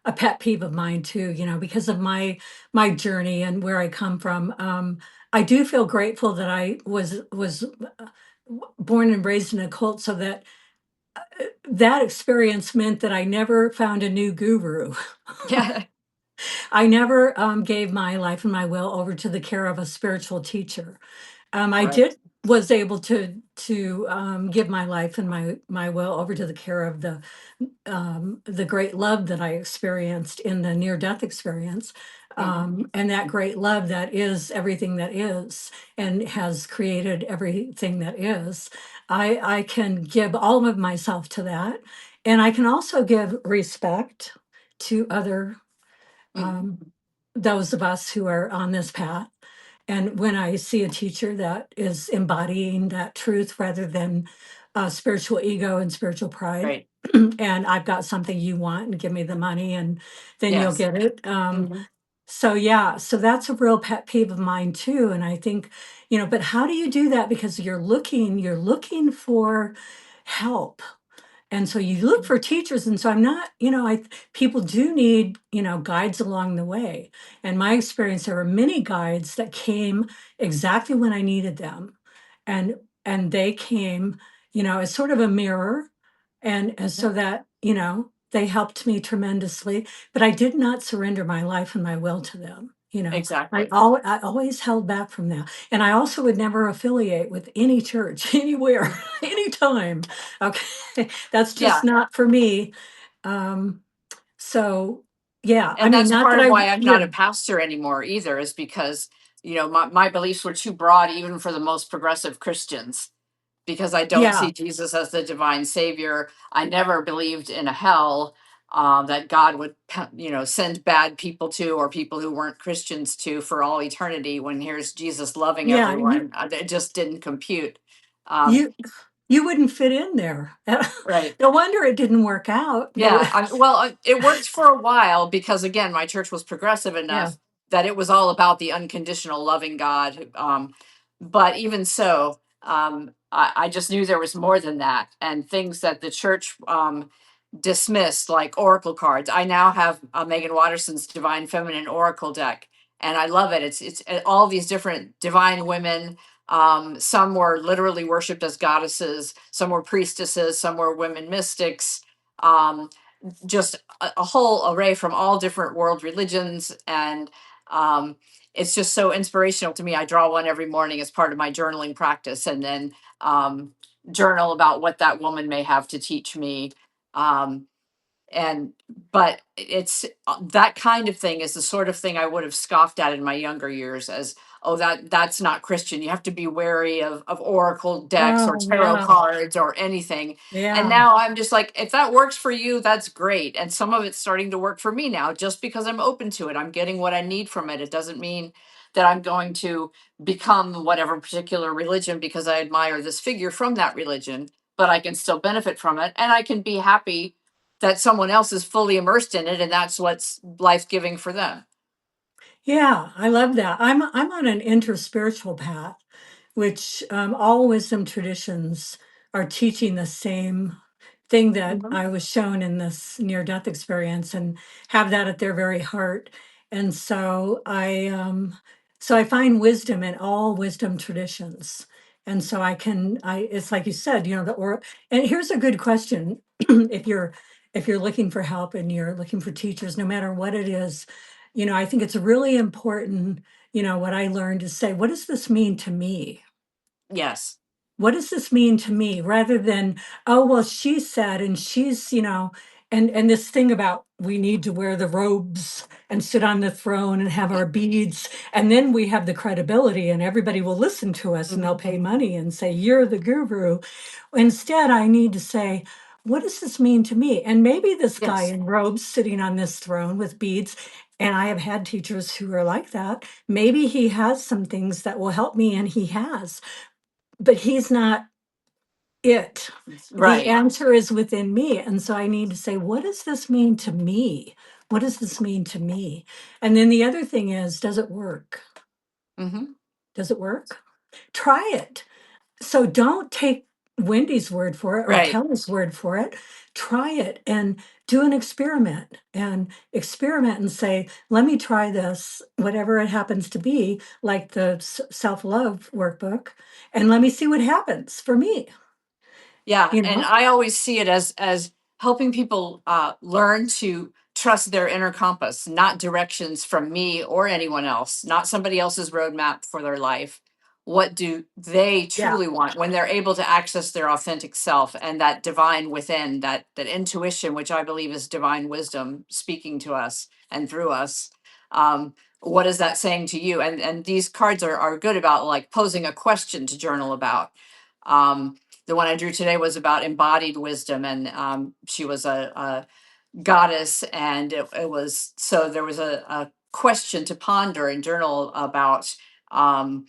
a pet peeve of mine too, because of my journey and where I come from. I do feel grateful that I was born and raised in a cult, so that experience meant that I never found a new guru. Yeah. I never gave my life and my will over to the care of a spiritual teacher. I Right. did was able to give my life and my will over to the care of the great love that I experienced in the near death experience, Hmm. and that great love that is everything that is and has created everything that is. I can give all of myself to that, and I can also give respect to other Hmm. um, those of us who are on this path. And when I see a teacher that is embodying that truth rather than spiritual ego and spiritual pride, Right. and I've got something you want and give me the money and then you'll Yes. get it. Hmm. So yeah, so that's a real pet peeve of mine too. And I think, but how do you do that? Because you're looking for help, and so you look for teachers, and so I'm not, people do need, guides along the way. And my experience, there were many guides that came exactly when I needed them. And they came, as sort of a mirror, and so that, they helped me tremendously, but I did not surrender my life and my will to them. Exactly. I always held back from that. And I also would never affiliate with any church anywhere, anytime. Okay. That's just Yeah. not for me. Um, so yeah, I And mean, that's not part that of I, why I'm not yeah, a pastor anymore either, is because, my beliefs were too broad, even for the most progressive Christians, because I don't yeah, see Jesus as the divine savior. I never believed in a hell, that God would, send bad people to, or people who weren't Christians to, for all eternity. When here's Jesus loving yeah, you, everyone, it just didn't compute. Um, you, you wouldn't fit in there. right. No wonder it didn't work out. Yeah, it worked for a while because, again, my church was progressive Yeah, enough that it was all about the unconditional loving God. But even so, I just knew there was more than that, and things that the church dismissed, like oracle cards. I now have Megan Watterson's Divine Feminine Oracle deck, and I love it. It's all these different divine women. Some were literally worshipped as goddesses. Some were priestesses. Some were women mystics. Um, just a whole array from all different world religions. And um, it's just so inspirational to me. I draw one every morning as part of my journaling practice, and then um, journal about what that woman may have to teach me. Um, and but it's that kind of thing is the sort of thing I would have scoffed at in my younger years as, oh, that's not Christian. You have to be wary of oracle decks or Oh, tarot yeah. cards or anything. And Yeah. now I'm just like, if that works for you, that's great. And some of it's starting to work for me now just because I'm open to it. I'm getting what I need from it. It doesn't mean that I'm going to become whatever particular religion because I admire this figure from that religion, but I can still benefit from it, and I can be happy that someone else is fully immersed in it, and that's what's life-giving for them. Yeah, I love that. I'm on an interspiritual path, which all wisdom traditions are teaching the same thing that Mhm. I was shown in this near-death experience, and have that at their very heart. And so I find wisdom in all wisdom traditions. And so it's like you said, and here's a good question. If you're looking for help and you're looking for teachers, no matter what it is, I think it's really important, what I learned is say, what does this mean to me? Yes. What does this mean to me? Rather than, oh, well, she said, and she's, and this thing about we need to wear the robes and sit on the throne and have our beads, and then we have the credibility and everybody will listen to us and they'll Mhm. pay money and say, you're the guru. Instead, I need to say, what does this mean to me? And maybe this guy Yes. in robes sitting on this throne with beads, and I have had teachers who are like that. Maybe he has some things that will help me, and he has, but he's not it. The Right. answer is within me. And so I need to say, what does this mean to me? What does this mean to me? And then the other thing is, does it work? Hmm. Does it work? Try it. So don't take Wendy's word for it or Right. Kelly's word for it. Try it and do an experiment and say, let me try this, whatever it happens to be, like the self love workbook, and let me see what happens for me. Yeah, You and know, I always see it as helping people learn to trust their inner compass, not directions from me or anyone else, not somebody else's roadmap for their life. What do they yeah. truly want when they're able to access their authentic self and that divine within, that intuition, which I believe is divine wisdom speaking to us and through us. Um, what is that saying to you? And these cards are good about like posing a question to journal about. The one I drew today was about embodied wisdom, and she was a goddess, and it was so there was a question to ponder and journal about, um,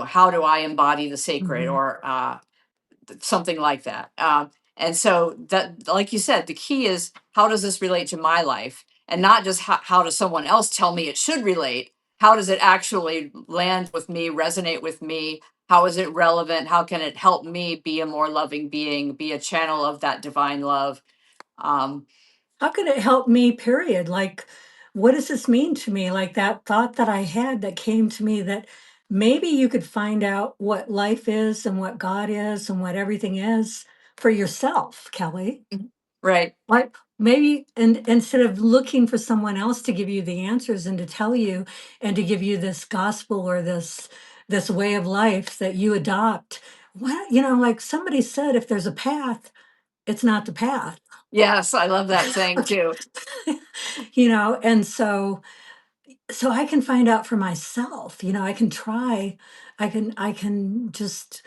how do I embody the sacred, Mhm. or something like that. And so that, like you said, the key is how does this relate to my life, and not just how does someone else tell me it should relate. How does it actually land with me, resonate with me? How is it relevant? How can it help me be a more loving being, be a channel of that divine love? Um, How could it help me, period? Like, what does this mean to me? Like that thought that I had that came to me, that maybe you could find out what life is and what God is and what everything is for yourself, Kelly. right. Like maybe, and instead of looking for someone else to give you the answers and to tell you and to give you this gospel or this way of life that you adopt. What, like somebody said, if there's a path, it's not the path. Yes, I love that saying too. And so I can find out for myself, I can try, I can just,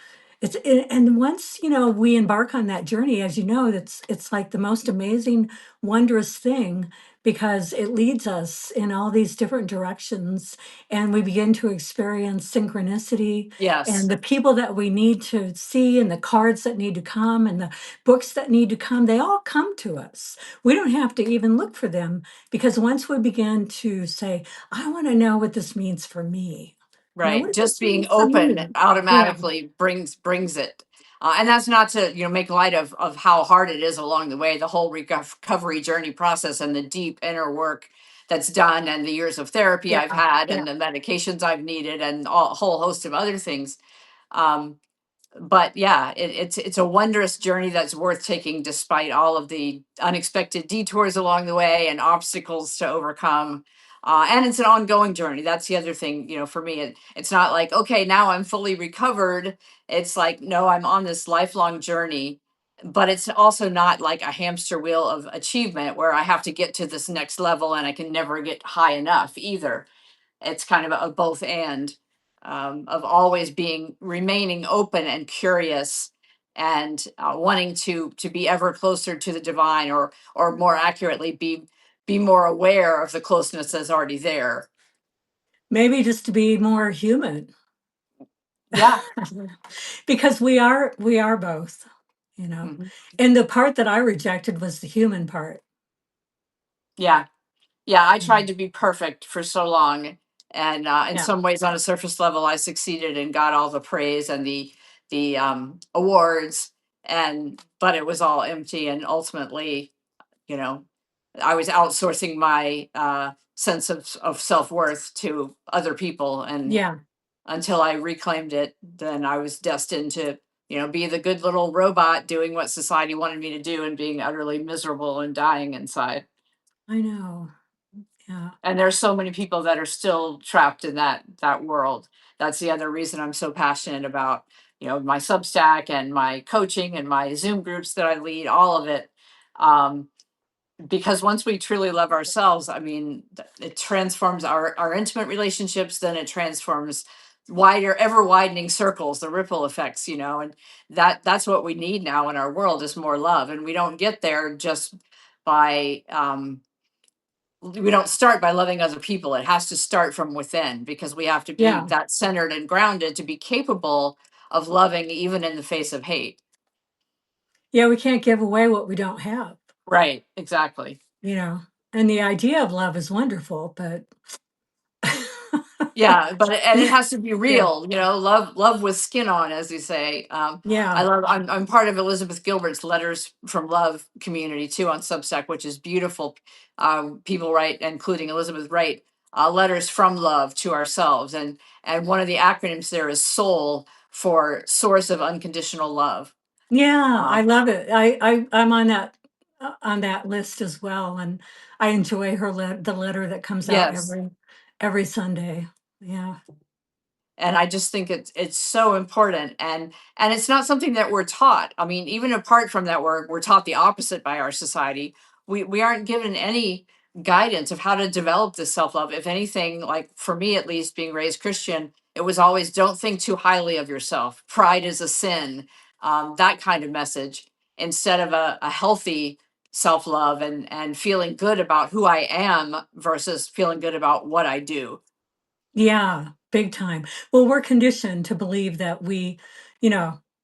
and once, we embark on that journey, as you know, it's like the most amazing, wondrous thing, because it leads us in all these different directions, and we begin to experience synchronicity, Yes. and the people that we need to see, and the cards that need to come, and the books that need to come, they all come to us. We don't have to even look for them, because once we begin to say, I want to know what this means for me. What Right. does this Just mean being for open me? Yeah, automatically brings it. And that's not to, make light of how hard it is along the way, the whole recovery journey process and the deep inner work that's done, and the years of therapy I've yeah, had, yeah. and the medications I've needed, and a whole host of other things. Um, but yeah, it's a wondrous journey that's worth taking despite all of the unexpected detours along the way and obstacles to overcome. And it's an ongoing journey. That's the other thing, for me. It's not like, okay, now I'm fully recovered. It's like, no, I'm on this lifelong journey, but it's also not like a hamster wheel of achievement where I have to get to this next level and I can never get high enough either. It's kind of a both and, of always being remaining open and curious, and wanting to be ever closer to the divine, or more accurately, be more aware of the closeness that's already there. Maybe just to be more human. Yeah. Because we are both, you know. Mhm. And the part that I rejected was the human part. Yeah. Yeah, I tried Mm. to be perfect for so long, and in Yeah. some ways, on a surface level, I succeeded and got all the praise and the awards, and but it was all empty. And ultimately, you know, I was outsourcing my sense of self worth to other people, and Yeah. until I reclaimed it, then I was destined to, be the good little robot doing what society wanted me to do and being utterly miserable and dying inside. I know. Yeah. And there's so many people that are still trapped in that world. That's the other reason I'm so passionate about, my Substack and my coaching and my Zoom groups that I lead, all of it. um, because once we truly love ourselves, I mean, it transforms our intimate relationships, then it transforms wider, ever widening circles, the ripple effects, and that's what we need now in our world, is more love. And we don't get there just by, we don't start by loving other people. It has to start from within, because we have to be Yeah. that centered and grounded to be capable of loving even in the face of hate. Yeah, we can't give away what we don't have, Right, exactly. you know. And the idea of love is wonderful, but Yeah, but it has to be yeah. real, love with skin on, as you say. Yeah. I'm part of Elizabeth Gilbert's Letters from Love community too on Substack, which is beautiful. People write, including Elizabeth, write letters from love to ourselves, and one of the acronyms there is SOUL, for source of unconditional love. Yeah, Uh, I love it. I'm on that list as well, and I enjoy the letter that comes out yes. every Sunday. Yeah. And I just think it's so important, and it's not something that we're taught. I mean, even apart from that, we're taught the opposite by our society. We aren't given any guidance of how to develop this self-love. If anything, like for me at least, being raised Christian, it was always, don't think too highly of yourself, pride is a sin, that kind of message, instead of a healthy self-love, and feeling good about who I am versus feeling good about what I do. Yeah, big time. Well, we're conditioned to believe that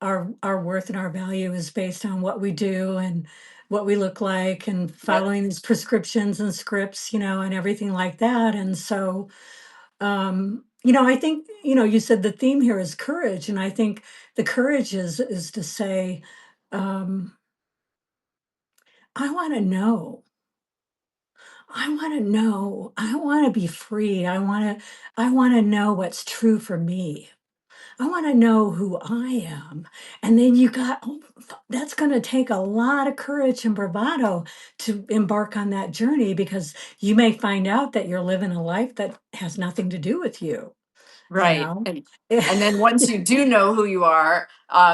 our worth and our value is based on what we do and what we look like and Yep. following these prescriptions and scripts, and everything like that. And so, I think, you said the theme here is courage, and I think the courage is to say, um, I want to know. I want to know. I want to be free. I want to know what's true for me. I want to know who I am. And then that's going to take a lot of courage and bravado to embark on that journey, because you may find out that you're living a life that has nothing to do with you, you Right. know? And then once you do know who you are,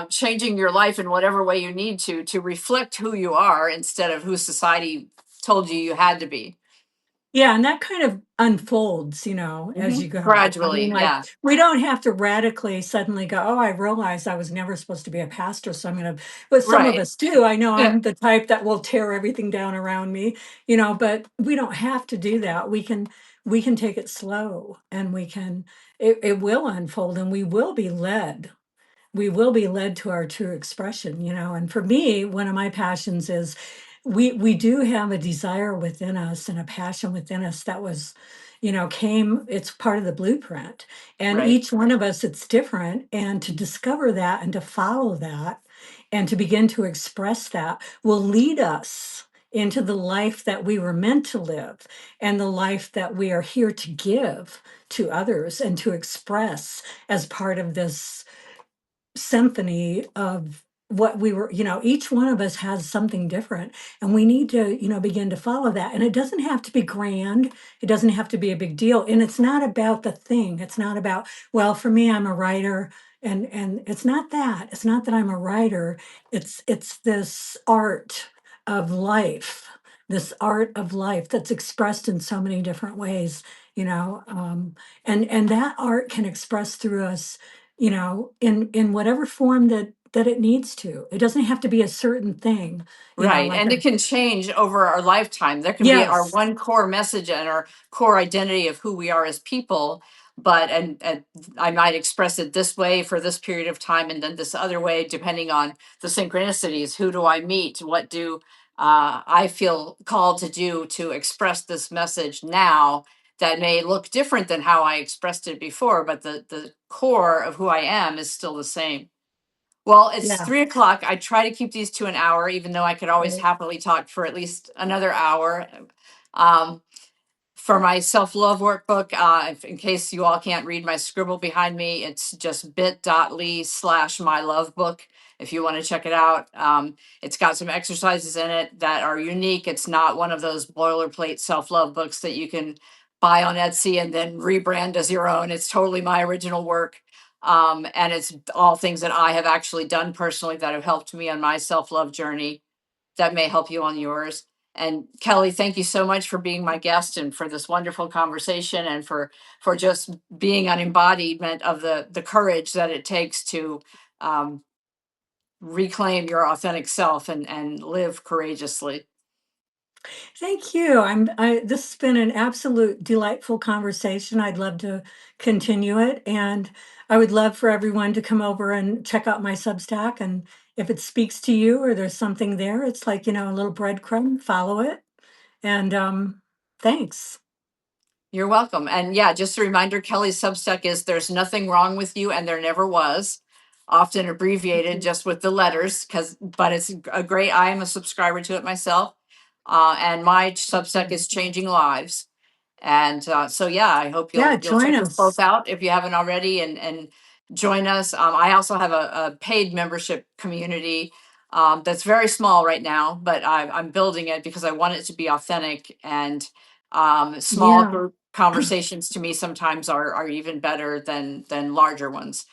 changing your life in whatever way you need to reflect who you are instead of who society told you you had to be. Yeah, and that kind of unfolds, as you go. I Gradually, mean, like, yeah. we don't have to radically suddenly go, "Oh, I realized I was never supposed to be a pastor, so I'm gonna," but some of Right. us do. I know Yeah. I'm the type that will tear everything down around me, but we don't have to do that. We can take it slow, and it will unfold, and we will be led to our true expression. And for me, one of my passions is, we do have a desire within us and a passion within us that was, came it's part of the blueprint, and Right. each one of us, it's different, and to discover that and to follow that and to begin to express that will lead us into the life that we were meant to live, and the life that we are here to give to others and to express as part of this symphony of what we were, each one of us has something different, and we need to, begin to follow that. And it doesn't have to be grand. It doesn't have to be a big deal. And it's not about the thing. It's not about, well, for me, I'm a writer, and it's not that. It's not that I'm a writer. It's this art of life, this art of life that's expressed in so many different ways, and that art can express through us, in whatever form that it needs to. It doesn't have to be a certain thing, Right. like And a it can change over our lifetime. There can be our yes. one core message and our core identity of who we are as people, but and I might express it this way for this period of time and then this other way, depending on the synchronicities. Who do I meet? What do I feel called to do to express this message now that may look different than how I expressed it before, but the core of who I am is still the same. Well, it's Yeah. 3 o'clock. I try to keep these to an hour, even though I could always Right. happily talk for at least another hour. Um, for my self-love workbook, in case you all can't read my scribble behind me, it's just bit.ly/my love book. If you want to check it out, it's got some exercises in it that are unique. It's not one of those boilerplate self-love books that you can buy on Etsy and then rebrand as your own. It's totally my original work. And it's all things that I have actually done personally that have helped me on my self-love journey that may help you on yours. And Kelly, thank you so much for being my guest and for this wonderful conversation and for just being an embodiment of the courage that it takes to um, reclaim your authentic self and live courageously. Thank you. This has been an absolute delightful conversation. I'd love to continue it. And I would love for everyone to come over and check out my Substack. And if it speaks to you or there's something there, it's like, a little breadcrumb, follow it. And thanks. You're welcome. And yeah, just a reminder, Kelly's Substack is There's Nothing Wrong with You and There Never Was, often abbreviated just with the letters, but it's a great, I am a subscriber to it myself. And my Substack is Changing Lives. And so, yeah, I hope Yeah, you'll join check us both us. out if you haven't already, and join us. I also have a paid membership community that's very small right now, but I'm building it because I want it to be authentic. And small Yeah. group conversations to me sometimes are even better than larger ones.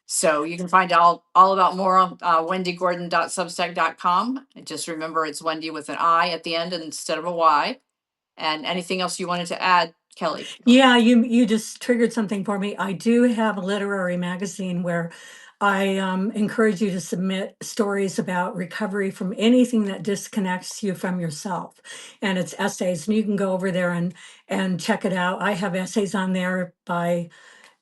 So you can find out all about more on wendygordon.substack.com. And just remember it's Wendy with an I at the end instead of a Y. And anything else you wanted to add, Kelly? Yeah, you just triggered something for me. I do have a literary magazine where I encourage you to submit stories about recovery from anything that disconnects you from yourself, and it's essays. And you can go over there and check it out. I have essays on there by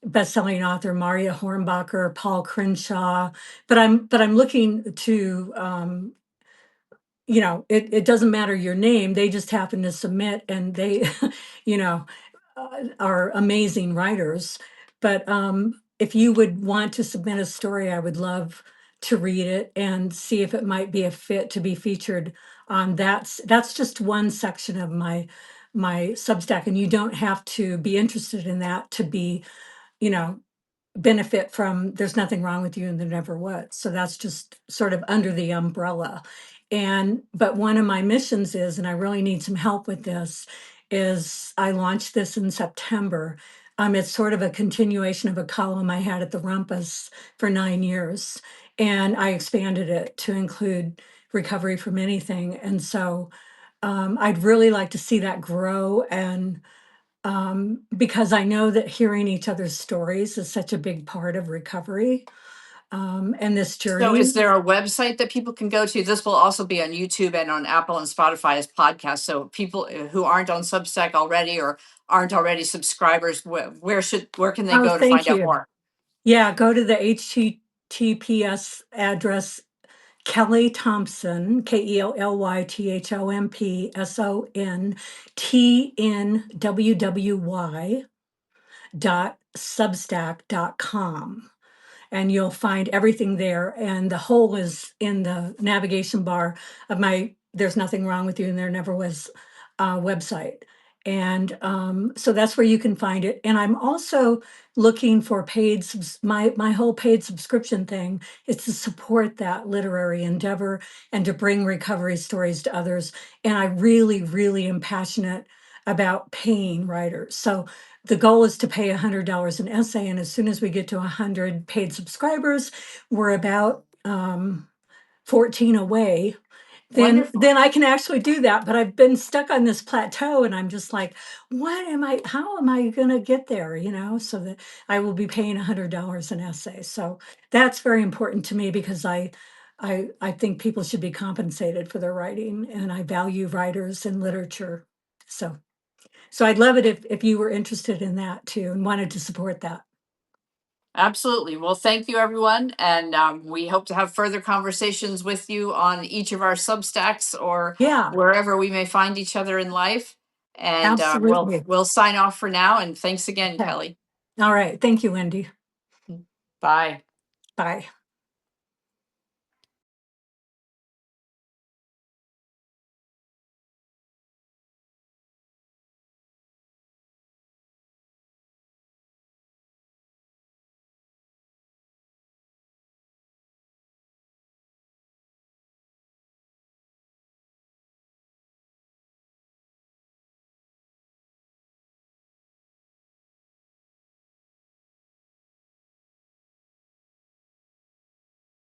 best-selling author Maria Hornbacher, Paul Crenshaw, but I'm looking to it doesn't matter your name. They just happen to submit, and they, you know, are amazing writers. But if you would want to submit a story, I would love to read it and see if it might be a fit to be featured on that's just one section of my Substack, and you don't have to be interested in that to be, you know, benefit from There's Nothing Wrong with You and There Never Was. So that's just sort of under the umbrella. But one of my missions is, and I really need some help with this, is I launched this in September. It's sort of a continuation of a column I had at the Rumpus for 9 years. And I expanded it to include recovery from anything. And so I'd really like to see that grow, and because I know that hearing each other's stories is such a big part of recovery, and this So is journey. there a website that people can go to? This will also be on YouTube and on Apple and Spotify as podcasts. So people who aren't on Substack already or aren't already subscribers, where can they Oh, go to thank find out you. more? Yeah, go to the HTTPS address Kelly Thompson, KELLYTHOMPSONTNWWY.substack.com. And you'll find everything there. And the whole is in the navigation bar of my There's Nothing Wrong with You and There Never Was website. And so that's where you can find it. And I'm also looking for my whole paid subscription thing is to support that literary endeavor and to bring recovery stories to others. And I really, really am passionate about paying writers. So the goal is to pay $100 an essay. And as soon as we get to 100 paid subscribers, we're about 14 away, Wonderful. then I can actually do that. But I've been stuck on this plateau and I'm just like, how am I gonna get there? So that I will be paying $100 an essay. So that's very important to me because I think people should be compensated for their writing and I value writers and literature. So so I'd love it if you were interested in that too and wanted to support that. Absolutely. Well, thank you, everyone. And we hope to have further conversations with you on each of our Substacks or Yeah, wherever we may find each other in life. And absolutely. we'll sign off for now. And thanks again, Okay. Kelly. All right. Thank you, Wendy. Bye. Bye.